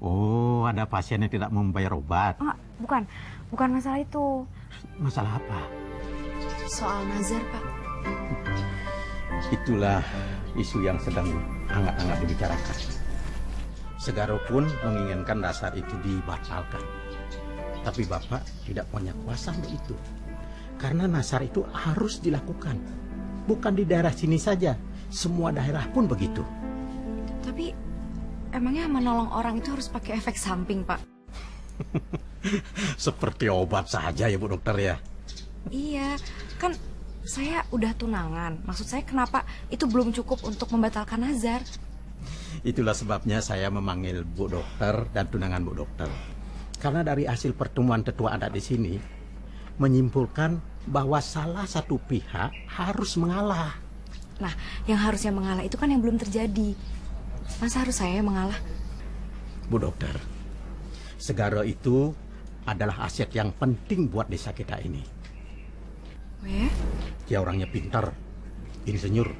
Oh, ada pasien yang tidak mau membayar obat. Oh, bukan masalah itu. Masalah apa? Soal nazar, Pak. Itulah isu yang sedang hangat-hangat dibicarakan. Segaro pun menginginkan nazar itu dibatalkan. Tapi Bapak tidak punya kuasa untuk itu. Karena nazar itu harus dilakukan. Bukan di daerah sini saja. Semua daerah pun begitu. Tapi emangnya menolong orang itu harus pakai efek samping, Pak? Seperti obat saja ya Bu Dokter ya. Iya, kan saya udah tunangan. Maksud saya kenapa itu belum cukup untuk membatalkan nazar? Itulah sebabnya saya memanggil Bu Dokter dan tunangan Bu Dokter. Karena dari hasil pertemuan tetua adat di sini menyimpulkan bahwa salah satu pihak harus mengalah. Nah, yang harusnya mengalah itu kan yang belum terjadi. Masa harus saya yang mengalah? Bu Dokter, Segara itu adalah aset yang penting buat desa kita ini. Dia orangnya pintar, insinyur,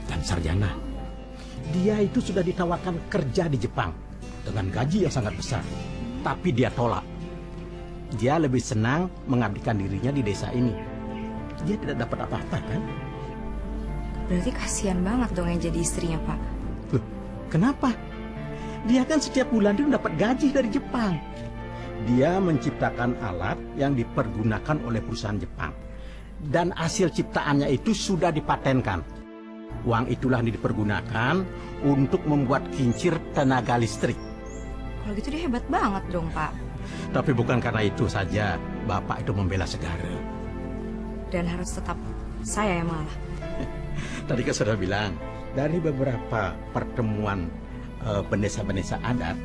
dan sarjana. Dia itu sudah ditawarkan kerja di Jepang dengan gaji yang sangat besar. Tapi dia tolak. Dia lebih senang mengabdikan dirinya di desa ini. Dia tidak dapat apa-apa, kan? Berarti kasihan banget dong yang jadi istrinya, Pak. Loh, kenapa? Dia kan setiap bulan itu dapat gaji dari Jepang. Dia menciptakan alat yang dipergunakan oleh perusahaan Jepang. Dan hasil ciptaannya itu sudah dipatenkan. Uang itulah yang dipergunakan untuk membuat kincir tenaga listrik. Kalau gitu dia hebat banget dong, Pak. Tapi bukan karena itu saja Bapak itu membela Segara. Dan harus tetap saya yang mengalah. Tadi kan sudah bilang, dari beberapa pertemuan pendesa-pendesa adat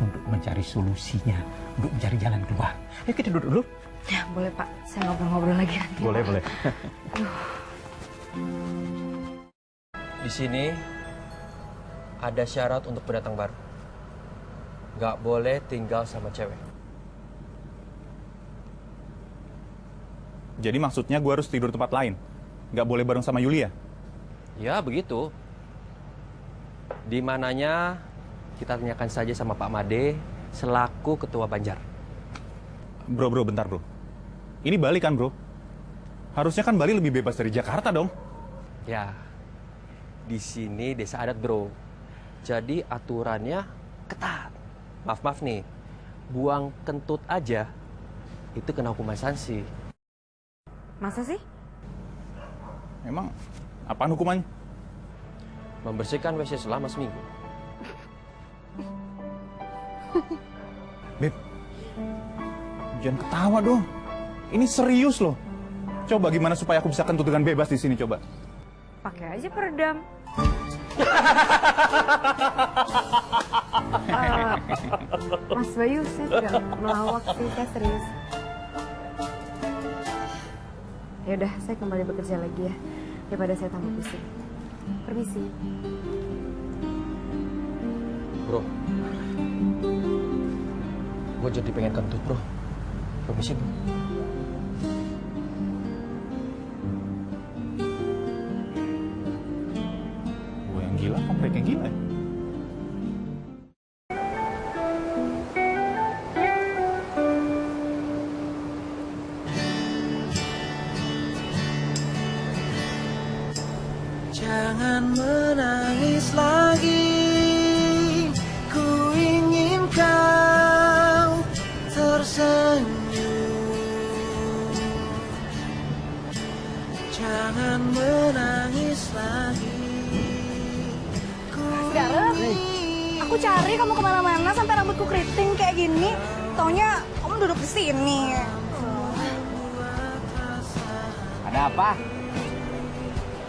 untuk mencari solusinya, untuk mencari jalan keluar. Ayo kita duduk dulu. Ya, boleh Pak. Saya ngobrol-ngobrol lagi nanti. Boleh, boleh. Di sini ada syarat untuk pendatang baru. Nggak boleh tinggal sama cewek. Jadi maksudnya gue harus tidur tempat lain? Nggak boleh bareng sama Yulia? Ya, begitu. Di mananya kita tanyakan saja sama Pak Made selaku ketua Banjar. Bro, bentar bro. Ini Bali kan bro? Harusnya kan Bali lebih bebas dari Jakarta dong? Ya, di sini desa adat bro. Jadi aturannya ketat. Maaf nih, buang kentut aja itu kena hukuman sanksi. Masa sih? Emang apaan hukumannya? Membersihkan WC selama seminggu. Beb, Jangan ketawa dong. Ini serius loh. Coba gimana supaya aku bisa kentut dengan bebas di sini, coba. Pakai aja peredam. Mas Bayu, saya tidak melawak sih, saya serius. Ya udah, saya kembali bekerja lagi ya, daripada saya tambah pusing. Permisi. Bro, gue jadi pengen kentut, bro. Permisi, bro. Gue yang gila, kamu mereka yang gila ya? Jangan menangis lagi, ku ingin kau tersenyum. Jangan menangis lagi. Sekarang aku cari kamu kemana-mana sampai rambutku keriting kayak gini. Taunya kamu duduk di sini. Ada apa?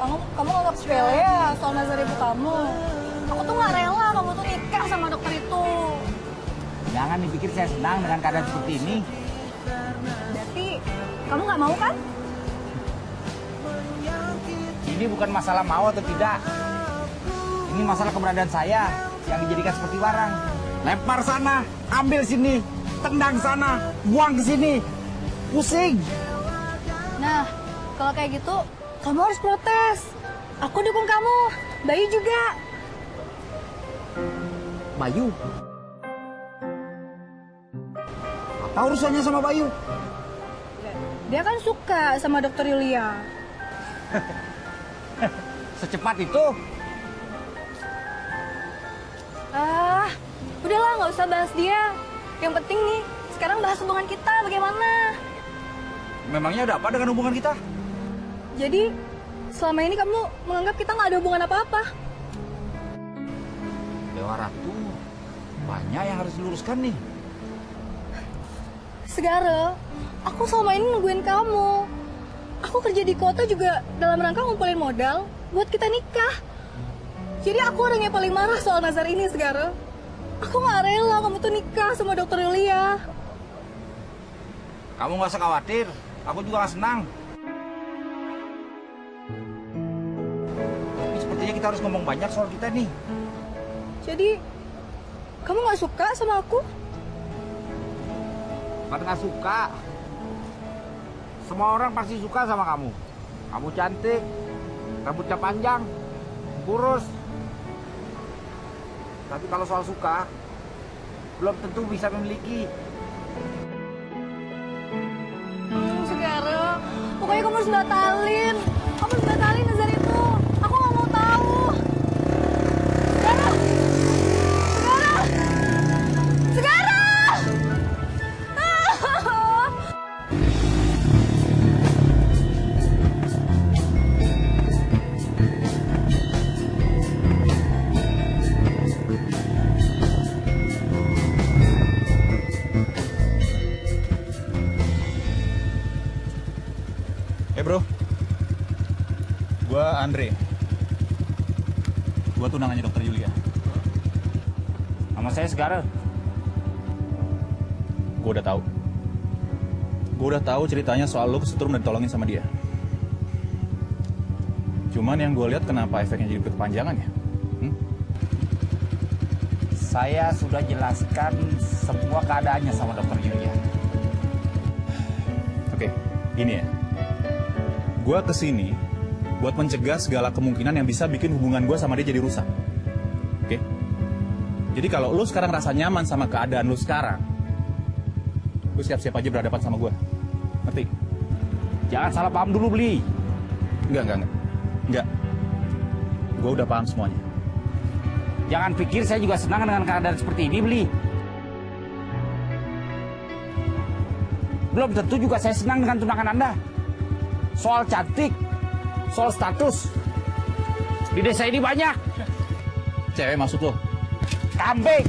Kamu nganggap sepele ya soal nazar ibu kamu. Aku tuh nggak rela kamu tuh nikah sama dokter itu. Jangan dipikir saya senang dengan keadaan seperti ini. Berarti kamu nggak mau kan? Ini bukan masalah mau atau tidak. Ini masalah keberadaan saya yang dijadikan seperti barang. Lempar sana, ambil sini, tendang sana, buang ke sini. Pusing. Nah, kalau kayak gitu, kamu harus protes. Aku dukung kamu. Bayu juga. Bayu? Apa urusannya sama Bayu? Dia kan suka sama dokter Yulia. Secepat itu? Udahlah, nggak usah bahas dia. Yang penting nih, sekarang bahas hubungan kita bagaimana. Memangnya ada apa dengan hubungan kita? Jadi, selama ini kamu menganggap kita nggak ada hubungan apa-apa. Dewa Ratu, banyak yang harus diluruskan nih. Segara, aku selama ini nungguin kamu. Aku kerja di kota juga dalam rangka ngumpulin modal buat kita nikah. Jadi aku orang yang paling marah soal nazar ini, Segara. Aku nggak rela kamu tuh nikah sama dokter Yulia. Kamu nggak usah khawatir, aku juga nggak senang. Tapi sepertinya kita harus ngomong banyak soal kita nih. Jadi, kamu nggak suka sama aku? Bukan nggak suka. Semua orang pasti suka sama kamu. Kamu cantik, rambutnya panjang, kurus. Tapi kalau soal suka, belum tentu bisa memiliki. Segara, pokoknya kamu harus batalin. Kamu harus batalin nazar itu. Aku nggak mau tahu. Segara! Segara! Segara! Bro, gua Andre. Gua tunangannya dokter Yulia. Nama saya Segara. Gua udah tahu. Gua udah tahu ceritanya soal lu kesetrum dan ditolongin sama dia. Cuman yang gua lihat kenapa efeknya jadi berkepanjangan ya? Saya sudah jelaskan semua keadaannya sama dokter Yulia. Oke, gini ya. Gue kesini buat mencegah segala kemungkinan yang bisa bikin hubungan gue sama dia jadi rusak. Oke? Jadi kalau lu sekarang rasa nyaman sama keadaan lu sekarang, lu siap-siap aja berhadapan sama gue. Ngerti? Jangan salah paham dulu, Bli. Enggak. Gue udah paham semuanya. Jangan pikir saya juga senang dengan keadaan seperti ini, Bli. Belum tentu juga saya senang dengan tunangan Anda. Soal cantik, soal status. Di desa ini banyak. Cewek maksud lo? Kambing.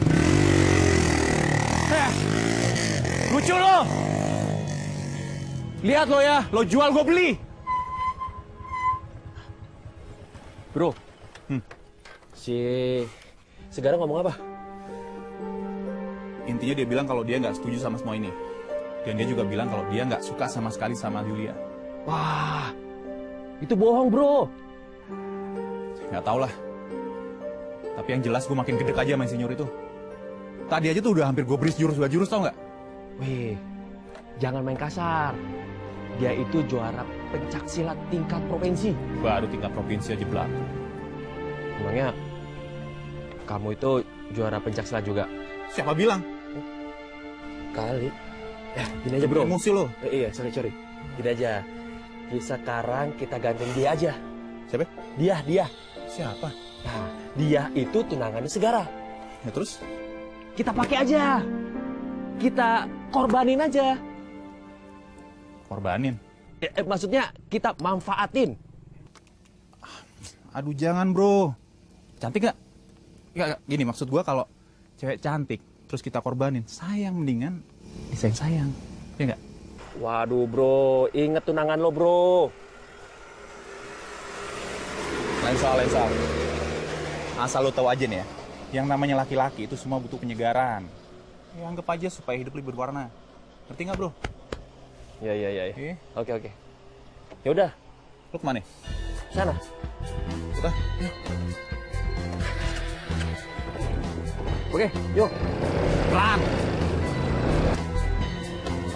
Lucu lo. Lihat lo ya, lo jual gue beli. Bro, si Segara ngomong apa? Intinya dia bilang kalau dia nggak setuju sama semua ini. Dan dia juga bilang kalau dia nggak suka sama sekali sama Yulia. Wah, itu bohong bro. Nggak tau lah. Tapi yang jelas gue makin gede aja sama insinyur itu. Tadi aja tuh udah hampir gue beri jurus tau nggak? Wih, jangan main kasar. Dia itu juara pencak silat tingkat provinsi. Baru tingkat provinsi aja belum. Emangnya kamu itu juara pencak silat juga? Siapa bilang? Kali. Ya, gini aja bro. Emosi lo. Iya, sorry. Gini aja. Sekarang kita ganteng dia aja. Siapa? Dia. Siapa? Nah, dia itu tunangannya Segara. Ya terus? Kita pakai aja. Kita korbanin aja. Korbanin? Maksudnya kita manfaatin. Aduh jangan bro. Cantik gak? Gak, gini maksud gua kalau cewek cantik terus kita korbanin, sayang mendingan disayang-sayang. Ya gak? Waduh bro, inget tunangan lo bro. Lain soal. Asal lo tahu aja nih ya, yang namanya laki-laki itu semua butuh penyegaran. Ya anggap aja supaya hidup lebih berwarna. Ngerti nggak bro? Iya. Oke. Ya udah. Lo kemana? Sana. Udah. Oke, yuk. Pelan.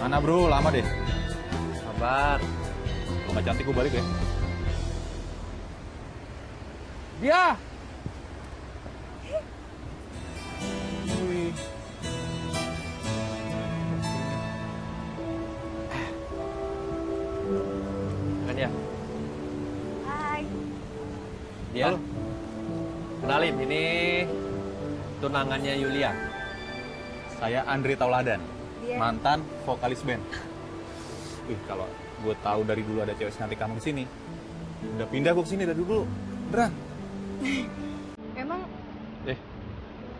Mana bro, lama deh. Sabar. Kalau nggak cantik gue balik ya. Dia. Wih. Kan ya. Hai. Dia. Halo. Kenalin, ini tunangannya Yulia. Saya Andre Tauladan, Dia. mantan vokalis band. Wih, kalau gue tahu dari dulu ada cewek cantik kamu di sini, udah pindah gue ke sini dari dulu. Beneran. Emang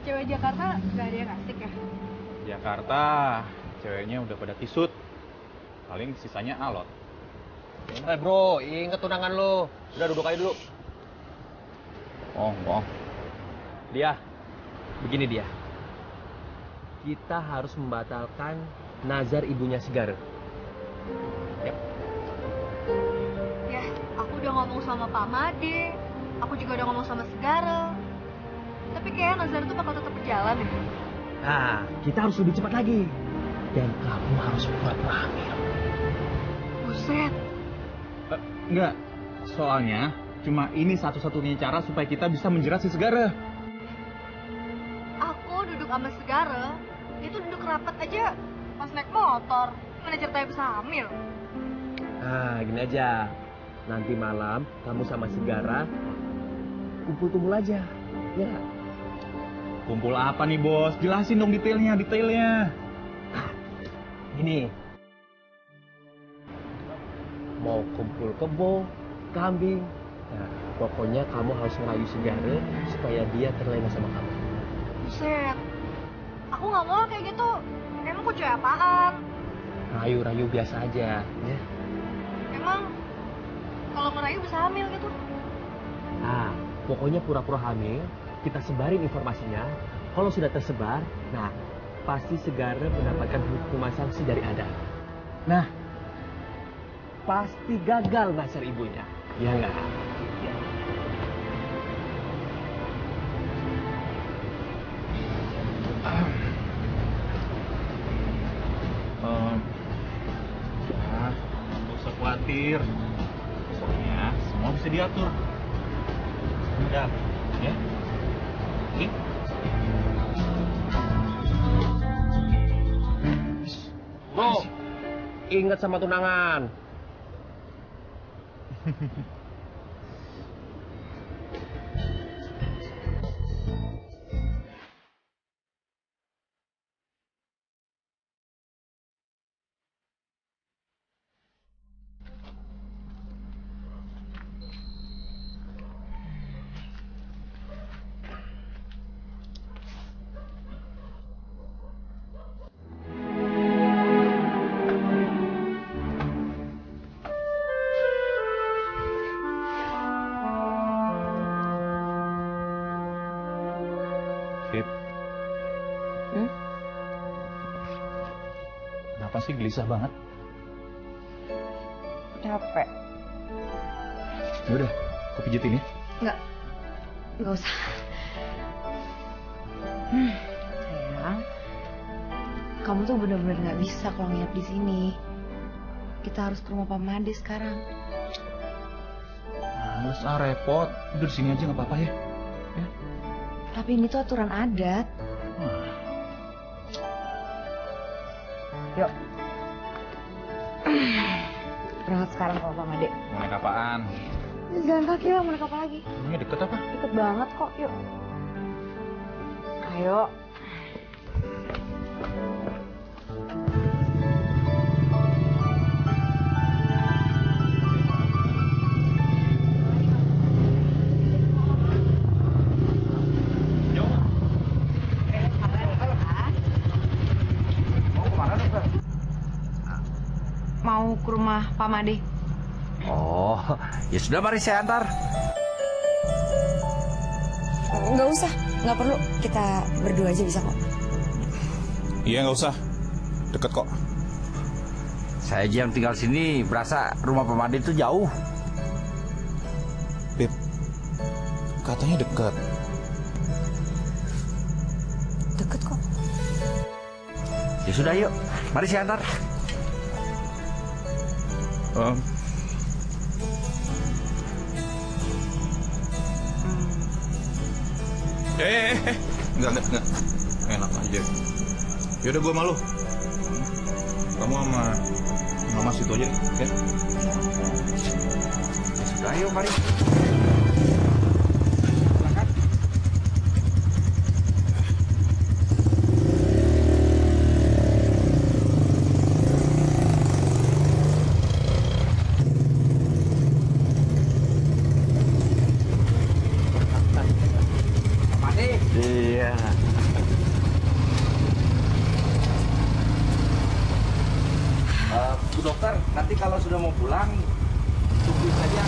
cewek Jakarta gak ada yang asik ya? Jakarta, ceweknya udah pada kisut. Paling sisanya alot. Bro, inget tunangan lo. Udah duduk aja dulu. Bohong. Dia, begini dia. Kita harus membatalkan nazar ibunya Segara. Yap. Ya, aku udah ngomong sama Pak Made. Aku juga udah ngomong sama Segara. Tapi kayaknya nazar itu bakal tetap berjalan deh. Nah, kita harus lebih cepat lagi. Dan kamu harus pura-pura hamil. Buset. Enggak, soalnya cuma ini satu-satunya cara supaya kita bisa menjerat si Segara. Aku duduk sama Segara, itu duduk rapat aja pas naik motor. Mana ceritanya bisa hamil? Nah, gini aja. Nanti malam kamu sama Segara kumpul-kumpul aja. Ya. Kumpul apa nih bos? Jelasin dong detailnya. Ini. Mau kumpul kebo, kambing. Nah, pokoknya kamu harus ngerayu Segara supaya dia terlena sama kamu. Buset. Aku nggak mau kayak gitu. Emang aku cewek apaan? Rayu-rayu biasa aja, ya. Emang kalau ngerayu bisa hamil gitu? Nah, pokoknya pura-pura hamil, kita sebarin informasinya. Kalau sudah tersebar, nah, pasti Segara mendapatkan hukuman sanksi dari Ada. Nah, pasti gagal nazar ibunya. Ya nggak? Ya. Ya, nggak usah khawatir. Pokoknya semua bisa diatur. Udah, ya. Oke. Bro, ingat sama tunangan. Kenapa sih gelisah banget? Capek. Yaudah, aku pijitin ya. Nggak usah. Sayang, kamu tuh bener-bener nggak bisa kalau nginep di sini. Kita harus ke rumah Pak Made sekarang. Males repot. Udah di sini aja nggak apa-apa ya. Tapi ini tuh aturan adat. Yuk. Berangkat sekarang ke Pak Made. Mau naik apaan? Jalan kaki lah, mau naik apa lagi? Ini deket apa? Deket banget kok, yuk. Ayo. Mau ke rumah Pak Made. Oh, ya sudah mari saya antar. Nggak usah, nggak perlu. Kita berdua aja bisa kok. Iya, nggak usah. Deket kok. Saya aja yang tinggal sini berasa rumah Pak Made itu jauh. Beb, katanya deket. Deket kok. Ya sudah yuk, mari saya antar. Enggak. Enak aja. Yaudah gue malu. Kamu sama Mama situ aja, oke? Sudah, ayo mari. Iya. Bu dokter, nanti kalau sudah mau pulang, tungguin saja,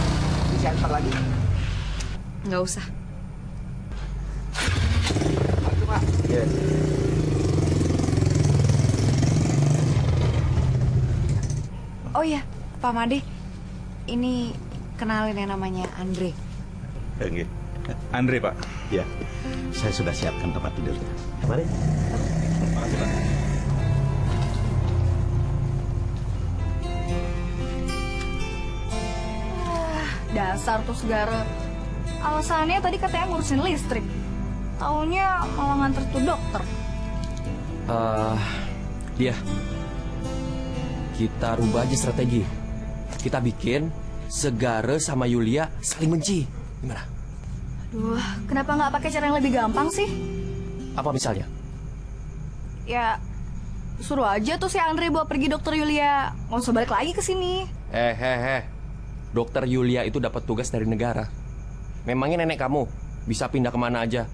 bisa antar lagi. Nggak usah. Itu Pak. Iya. Oh iya, Pak Made. Ini kenalin yang namanya Andre. Oke. Andre, Pak. Ya, saya sudah siapkan tempat tidurnya. Mari. Makasih, Pak. Dasar tuh Segara. Alasannya tadi katanya ngurusin listrik. Taunya malah nganter tuh dokter. Dia. Kita rubah aja strategi. Kita bikin Segara sama Yulia saling benci. Gimana? Aduh, kenapa nggak pakai cara yang lebih gampang sih? Apa misalnya? Ya, suruh aja tuh si Andre bawa pergi dokter Yulia. Nggak usah balik lagi ke sini. Dokter Yulia itu dapat tugas dari negara. Memangnya nenek kamu bisa pindah kemana aja?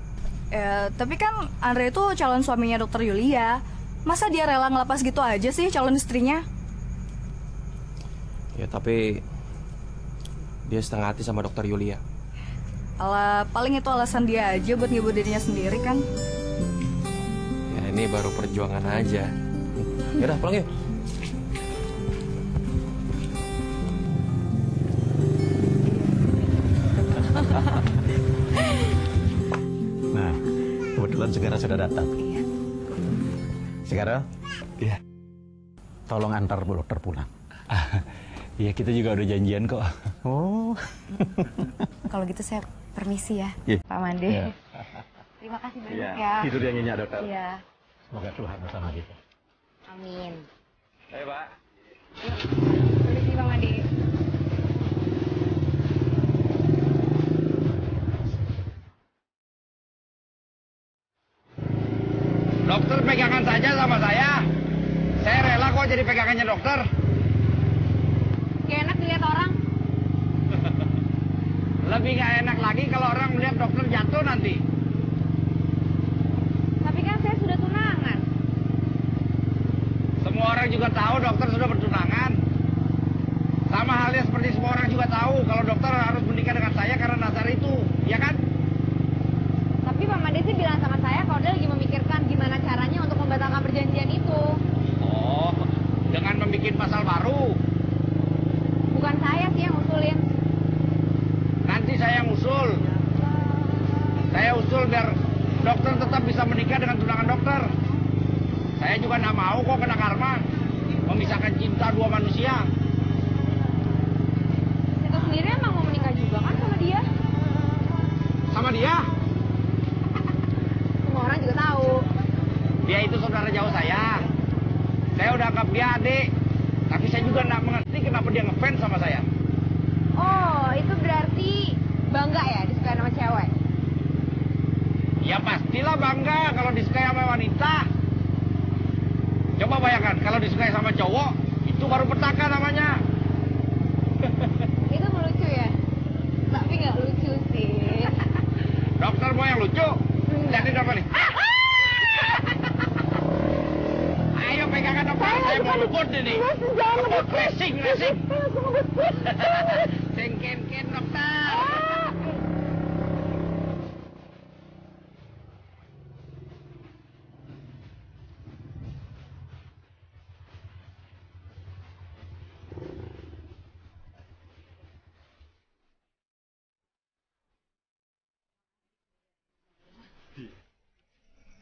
Tapi kan Andre itu calon suaminya dokter Yulia. Masa dia rela ngelepas gitu aja sih calon istrinya? Ya tapi dia setengah hati sama dokter Yulia. Alah, paling itu alasan dia aja buat ngibur dirinya sendiri kan. Ya ini baru perjuangan aja. Yaudah pulang yuk. Nah, kebetulan Segara sudah datang. Iya. Segara? Iya. Tolong antar Bu Dokter pulang. Iya, kita juga udah janjian kok. Oh. Kalau gitu saya permisi ya, Iya. Pak Made. Iya. Terima kasih banyak Iya. ya. Tidur yang nyenyak, Dokter. Iya. Semoga Tuhan bersama kita. Amin. Ayo Pak. Permisi Pak Made. Dokter pegangan saja sama saya. Saya rela kok jadi pegangannya dokter. Gak enak dilihat orang. Lebih gak enak lagi kalau orang melihat dokter jatuh nanti. Tapi kan saya sudah tunangan. Semua orang juga tahu dokter sudah bertunangan. Sama halnya seperti semua orang juga tahu kalau dokter harus menikah dengan saya karena Nazar itu, ya kan? Tapi Pak Made sih bilang sama saya kalau dia lagi memikirkan gimana caranya untuk membatalkan perjanjian itu. Oh, betul biar dokter tetap bisa menikah dengan tunangan dokter. Saya juga nggak mau kok kena karma memisahkan cinta dua manusia. Kita sendiri emang mau menikah juga kan sama dia? Sama dia? Semua orang juga tahu. Dia itu saudara jauh saya. Saya udah anggap dia adik. Tapi saya juga nggak mengerti kenapa dia ngefans sama saya. Oh, itu berarti bangga ya disukai sama cewek? Ya pastilah bangga kalau disukai sama wanita. Coba bayangkan kalau disukai sama cowok, itu baru petaka namanya. Itu melucu ya? Tapi nggak lucu sih. Dokter mau yang lucu? Jadi apa nih? Ayo pegangan dokter, saya mau ngebut ini. Ngebut, racing. Sengken dokter.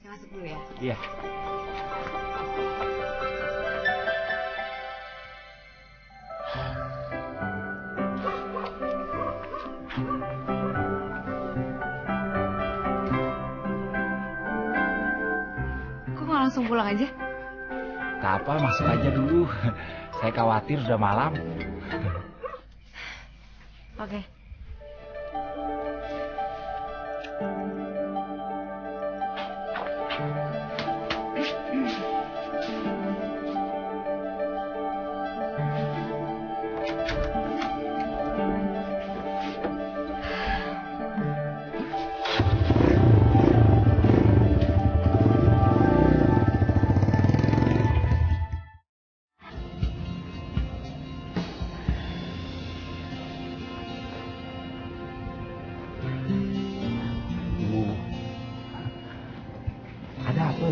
Saya masuk dulu ya. Iya. Kok nggak langsung pulang aja? Tak apa, masuk aja dulu. Saya khawatir udah malam. Oke.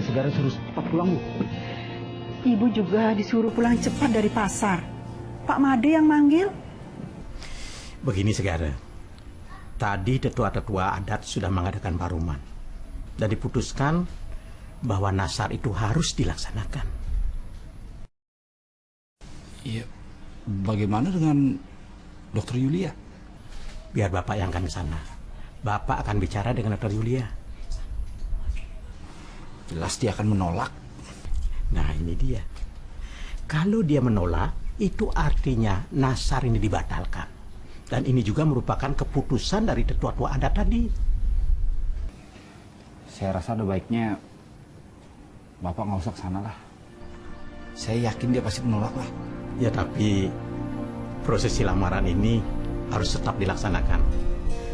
Segera suruh cepat pulang, Bu. Ibu juga disuruh pulang cepat dari pasar. Pak Made yang manggil. Begini Segara, tadi tetua-tetua adat sudah mengadakan paruman dan diputuskan bahwa nasar itu harus dilaksanakan. Iya, bagaimana dengan Dokter Yulia? Biar Bapak yang akan ke sana. Bapak akan bicara dengan Dokter Yulia. Jelas dia akan menolak. Nah ini dia. Kalau dia menolak, itu artinya nasar ini dibatalkan. Dan ini juga merupakan keputusan dari tetua-tua adat tadi. Saya rasa ada baiknya Bapak nggak usah ke sana lah. Saya yakin dia pasti menolak lah. Ya tapi prosesi lamaran ini harus tetap dilaksanakan.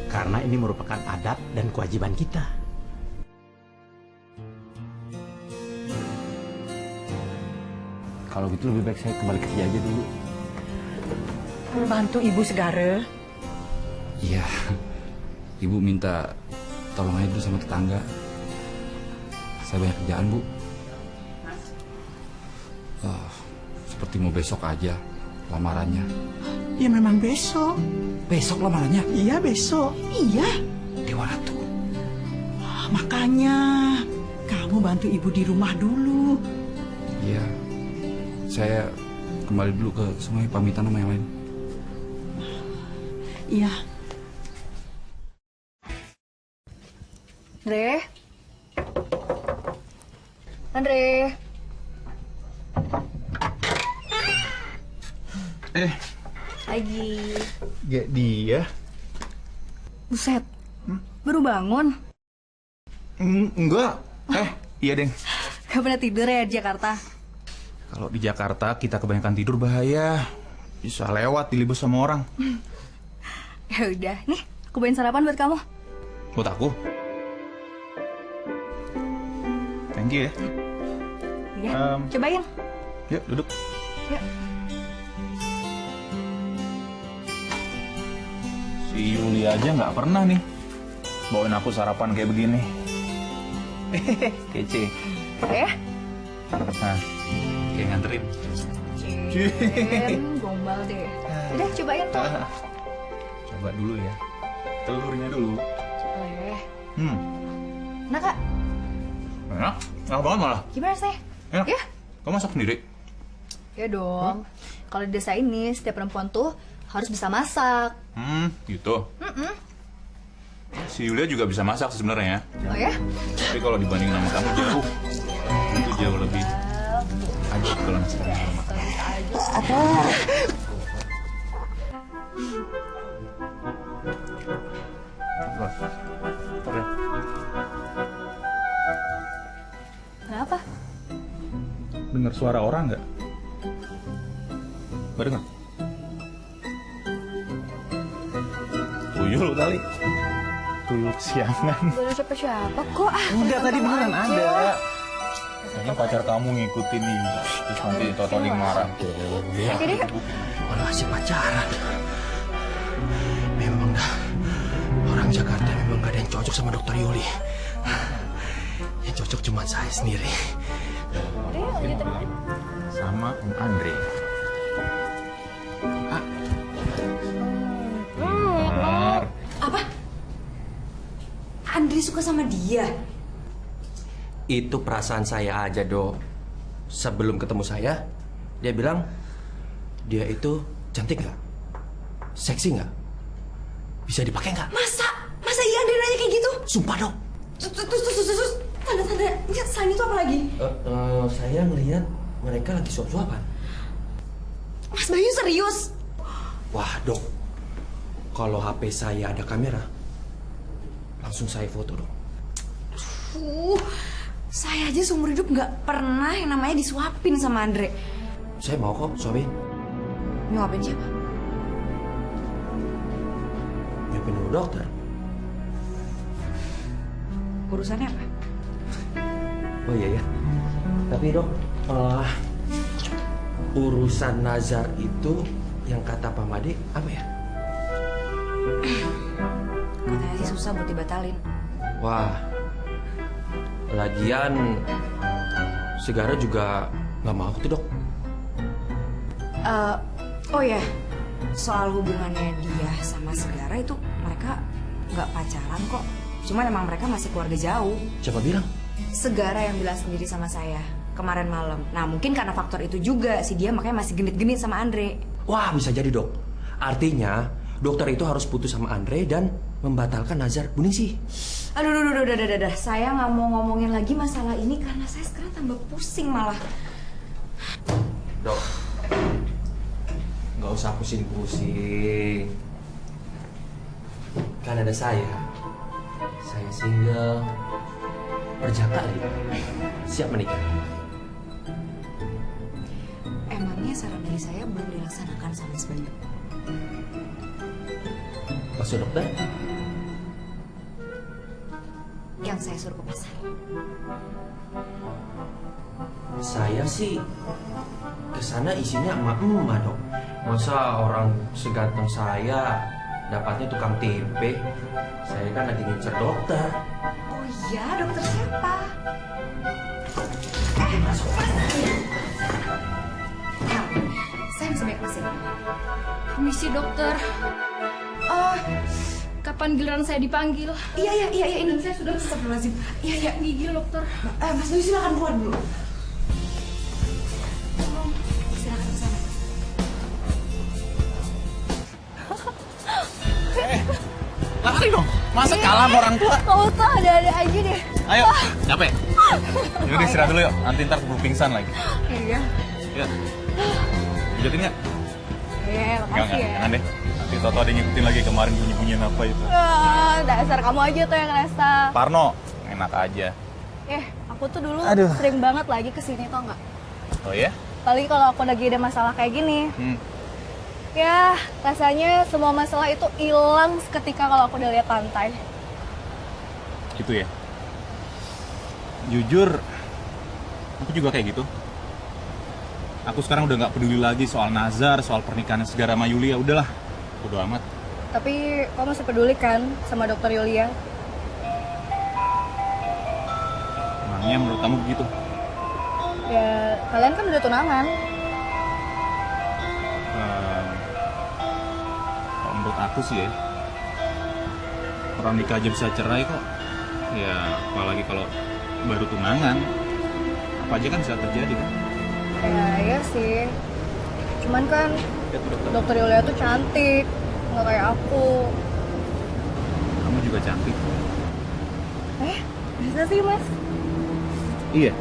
Karena ini merupakan adat dan kewajiban kita. Kalau gitu lebih baik saya kembali kerja aja dulu. Bantu Ibu Segara. Iya, Ibu minta tolong aja dulu sama tetangga. Saya banyak kerjaan, Bu. Seperti mau besok aja lamarannya. Ya memang besok. Besok lamarannya? Iya besok. Iya. Di mana tuh? Makanya kamu bantu Ibu di rumah dulu. Iya. Saya kembali dulu ke sungai, pamitan sama yang lain. Iya. Andre. Lagi. Gak dia. Buset. Baru bangun. Enggak. Iya, Deng. Gak pernah tidur ya di Jakarta? Kalau di Jakarta kita kebanyakan tidur bahaya. Bisa lewat dilibas sama orang. Ya udah, nih aku bawain sarapan buat kamu. Buat aku? Thank you ya. Iya, cobain. Yuk, duduk. Yuk. Si Yuli aja nggak pernah nih bawain aku sarapan kayak begini. Kece. Ya? Nah, kayak nganterin. Gombal deh. Udah, cobain tuh. Coba dulu ya. Telurnya dulu. Boleh. Enak, Kak? Enak? Enak banget malah. Gimana sih? Enak. Ya? Kamu masak sendiri? Ya dong. Kalau di desa ini setiap perempuan tuh harus bisa masak. Gitu. Si Yulia juga bisa masak sebenarnya. Oh ya? Tapi kalau dibanding sama kamu jauh. Itu jauh lebih ajib kalau nasi kandar sama kamu. Kenapa? Dengar suara orang nggak? Nggak dengar? Tuyul kali. Tuyul kesiangan. Gak ada siapa-siapa kok. Enggak, tadi beneran ada. Kayaknya pacar kamu ngikutin nih. Terus nanti Toto marah. Oke deh. Kalau masih pacaran, memang dah orang Jakarta memang gak ada yang cocok sama Dokter Yuli. Yang cocok cuma saya sendiri. Sama Om Andre. Apa? Andre suka sama dia? Itu perasaan saya aja, Dok. Sebelum ketemu saya, dia bilang dia itu cantik nggak? Seksi nggak? Bisa dipakai nggak? Masa iya Andre nanya kayak gitu? Sumpah, Dok. Terus, tanda-tanda selain itu apa lagi? Saya ngelihat mereka lagi suap-suapan. Mas Bayu serius? Wah, Dok. Kalau HP saya ada kamera, langsung saya foto, Dok. Saya aja seumur hidup nggak pernah yang namanya disuapin sama Andre. Saya mau kok suapin. Nyuapin siapa? Nyuapin dulu dokter. Urusannya apa? Oh iya ya. Tapi Dok, urusan nazar itu yang kata Pak Made apa ya? Katanya sih susah buat dibatalin. Wah, lagian Segara juga nggak mau tuh, Dok. Oh ya, soal hubungannya dia sama Segara itu mereka nggak pacaran kok. Cuma emang mereka masih keluarga jauh. Siapa bilang? Segara yang bilang sendiri sama saya kemarin malam. Nah mungkin karena faktor itu juga si dia makanya masih genit-genit sama Andre. Wah, bisa jadi, Dok. Artinya dokter itu harus putus sama Andre dan membatalkan nazar Bu Ningsih. Aduh, udah. Saya nggak mau ngomongin lagi masalah ini karena saya sekarang tambah pusing malah. Dok, nggak usah pusing-pusing. Kan ada saya single, berjaka lagi, siap menikah. Emangnya saran dari saya belum dilaksanakan sama Mas Bayu? Maksud dokter? Yang saya suruh ke pasar. Saya sih kesana isinya emak-emak, Dok. Masa orang seganteng saya dapatnya tukang tempe? Saya kan lagi ngincer dokter. Oh iya, dokter siapa? Masuk. Saya bisa baik mesin. Permisi dokter. Kapan giliran saya dipanggil? Iya, ini saya sudah Astagfirullahaladzim. Iya, gigi dokter. Mas Bayu silakan keluar dulu. Silakan ke sana. Lari dong, masa kalah sama orang tua? Kamu tuh ada-ada aja deh. Ayo, capek. Yaudah istirahat dulu yuk, nanti ntar keburu pingsan lagi. Iya. Ya, pijatin nggak? Iya, makasih ya. Jangan deh. Nanti Toto ada ngikutin lagi kemarin bunyi-bunyian apa itu. Dasar kamu aja tuh yang ngerasa. Parno, enak aja. Aku tuh dulu Aduh. sering banget lagi kesini tau nggak? Oh ya? Apalagi kalau aku lagi ada masalah kayak gini. Ya, rasanya semua masalah itu hilang seketika kalau aku udah lihat pantai. Gitu ya? Jujur, aku juga kayak gitu. Aku sekarang udah nggak peduli lagi soal nazar, soal pernikahan Segara sama Yulia. Udahlah, bodo amat. Tapi kamu masih peduli kan sama dokter Yulia? Emangnya menurut kamu begitu? Ya, kalian kan udah tunangan. Kalau menurut aku sih ya, orang nikah aja bisa cerai kok. Ya, apalagi kalau baru tunangan. Apa aja kan bisa terjadi kan? Ya, iya sih. Cuman kan dokter Yulia tuh cantik, nggak kayak aku. Kamu juga cantik. Bisa sih, Mas. Iya.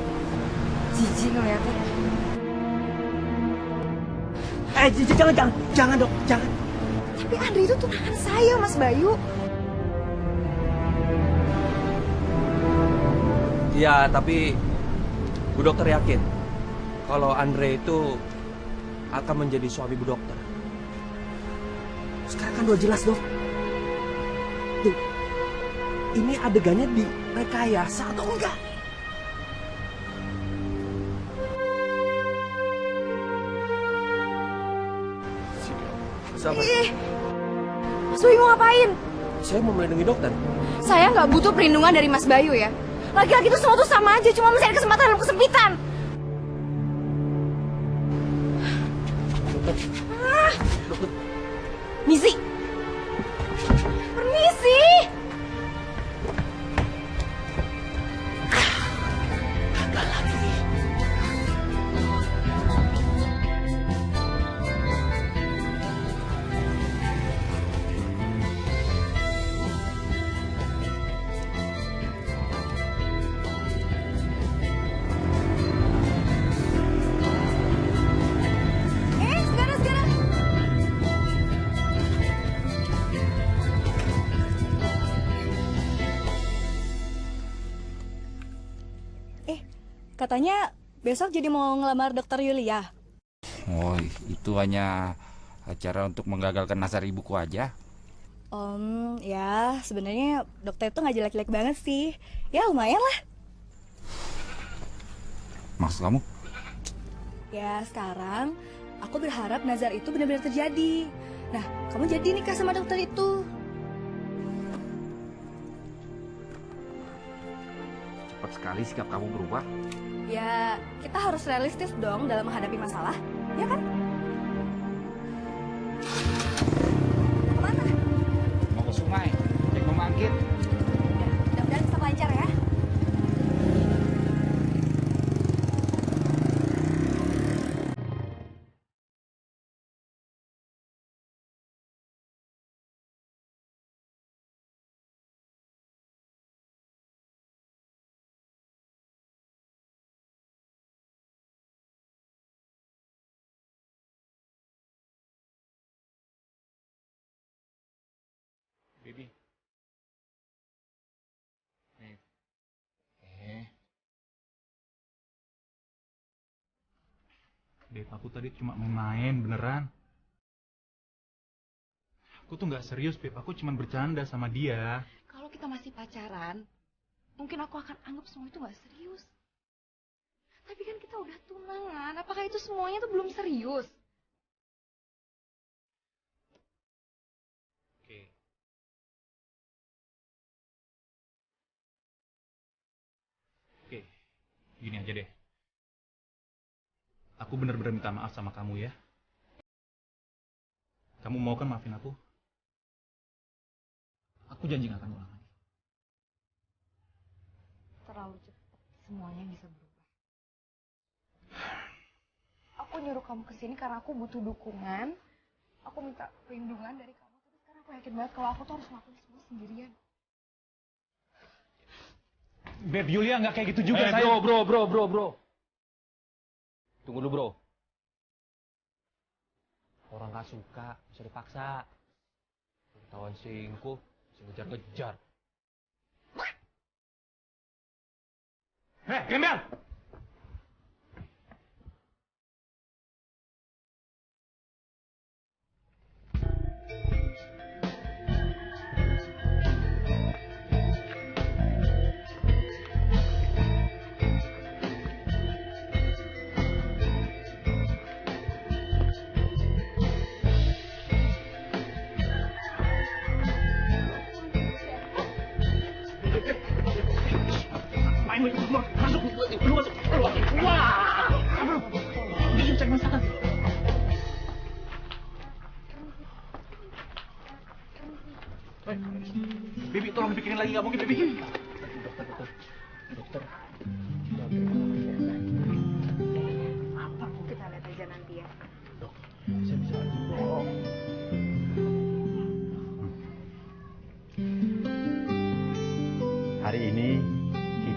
Jijik ngeliatnya. Jangan dok, jangan. Tapi Andre itu tunangan saya, Mas Bayu. Ya, tapi Bu Dokter yakin kalau Andre itu akan menjadi suami Bu Dokter. Sekarang kan udah jelas dok. Tuh, ini adegannya di rekayasa atau enggak? Sabar. Mas Bayu mau ngapain? Saya mau melindungi dokter. Saya nggak butuh perlindungan dari Mas Bayu ya. Laki-laki itu semua tuh sama aja, cuma mencari kesempatan dalam kesempitan. Dokter. Misi. Permisi. Segera. Katanya besok jadi mau ngelamar dokter Yulia. Oh, itu hanya acara untuk menggagalkan nasar ibuku aja. Ya sebenarnya dokter itu nggak jelek-jelek banget sih. Ya lumayan lah. Maksud kamu? Ya sekarang aku berharap nazar itu benar-benar terjadi. Nah, kamu jadi nikah sama dokter itu. Cepat sekali sikap kamu berubah. Ya, kita harus realistis dong dalam menghadapi masalah, ya kan? Kemana? Mau ke sungai, cek pembangkit. Mudah-mudahan bisa lancar ya. Baby. Beb, aku tadi cuma main beneran. Aku tuh nggak serius, Beb. Aku cuma bercanda sama dia. Kalau kita masih pacaran, mungkin aku akan anggap semua itu nggak serius. Tapi kan kita udah tunangan, apakah itu semuanya tuh belum serius? Oke. Oke, gini aja deh. Aku bener-bener minta maaf sama kamu ya. Kamu mau kan maafin aku? Aku janji gak akan ulang lagi. Terlalu cepat, semuanya bisa berubah. Aku nyuruh kamu kesini karena aku butuh dukungan. Aku minta perlindungan dari kamu. Tapi sekarang aku yakin banget kalau aku tuh harus ngelakuin semua sendirian. Beb, Yulia nggak kayak gitu juga, Bro. Tunggu dulu, bro. Orang gak suka, bisa dipaksa. Ketahuan selingkuh, bisa ngejar-ngejar. Gembel! Bibi, tolong bikinin lagi, nggak mungkin, Bibi.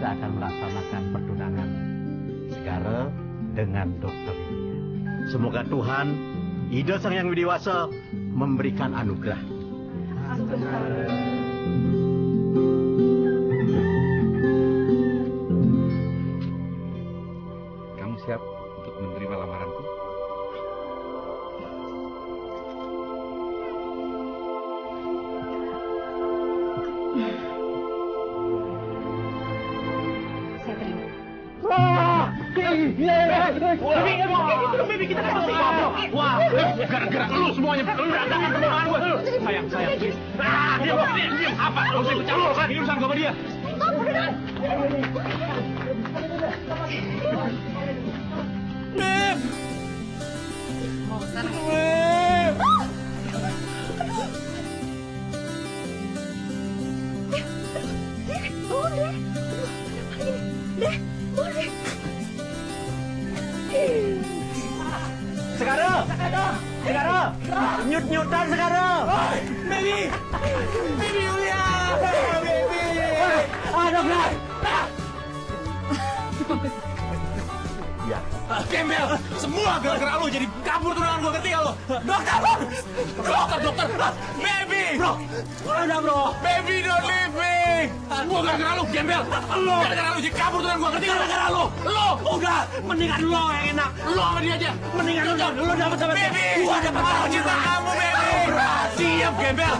kita akan melaksanakan pertunangan Segara dengan Dokter Yulia. Semoga Tuhan, Ida Sang Yang Widiwasa, memberikan anugerah. Kamu siap untuk menerima lamaranku? Saya terima. Wah, gara-gara lu semuanya berantakan semua. Sayang, please. Diam. Apa? Lu usah ikut campur, kan? Ini urusan gua sama dia. Beb! Mau sana. Segara, nyut-nyutan Segara. Baby Yulia. Baby. Dokter. Ya. Gembel, semua gara-gara lu jadi kabur tunangan gua, ngerti gak lu? Dokter. Baby. Bro. Baby, don't leave me. Semua gara-gara lu, gembel. Gara-gara lu jadi kabur tunangan gua, ngerti gak? Gara-gara lu. Udah, mendingan lo yang enak. Lo sama dia aja. Mendingan lo dapat sama dia. Baby. Gua dapat sama cinta kamu, baby. Diam, gembel.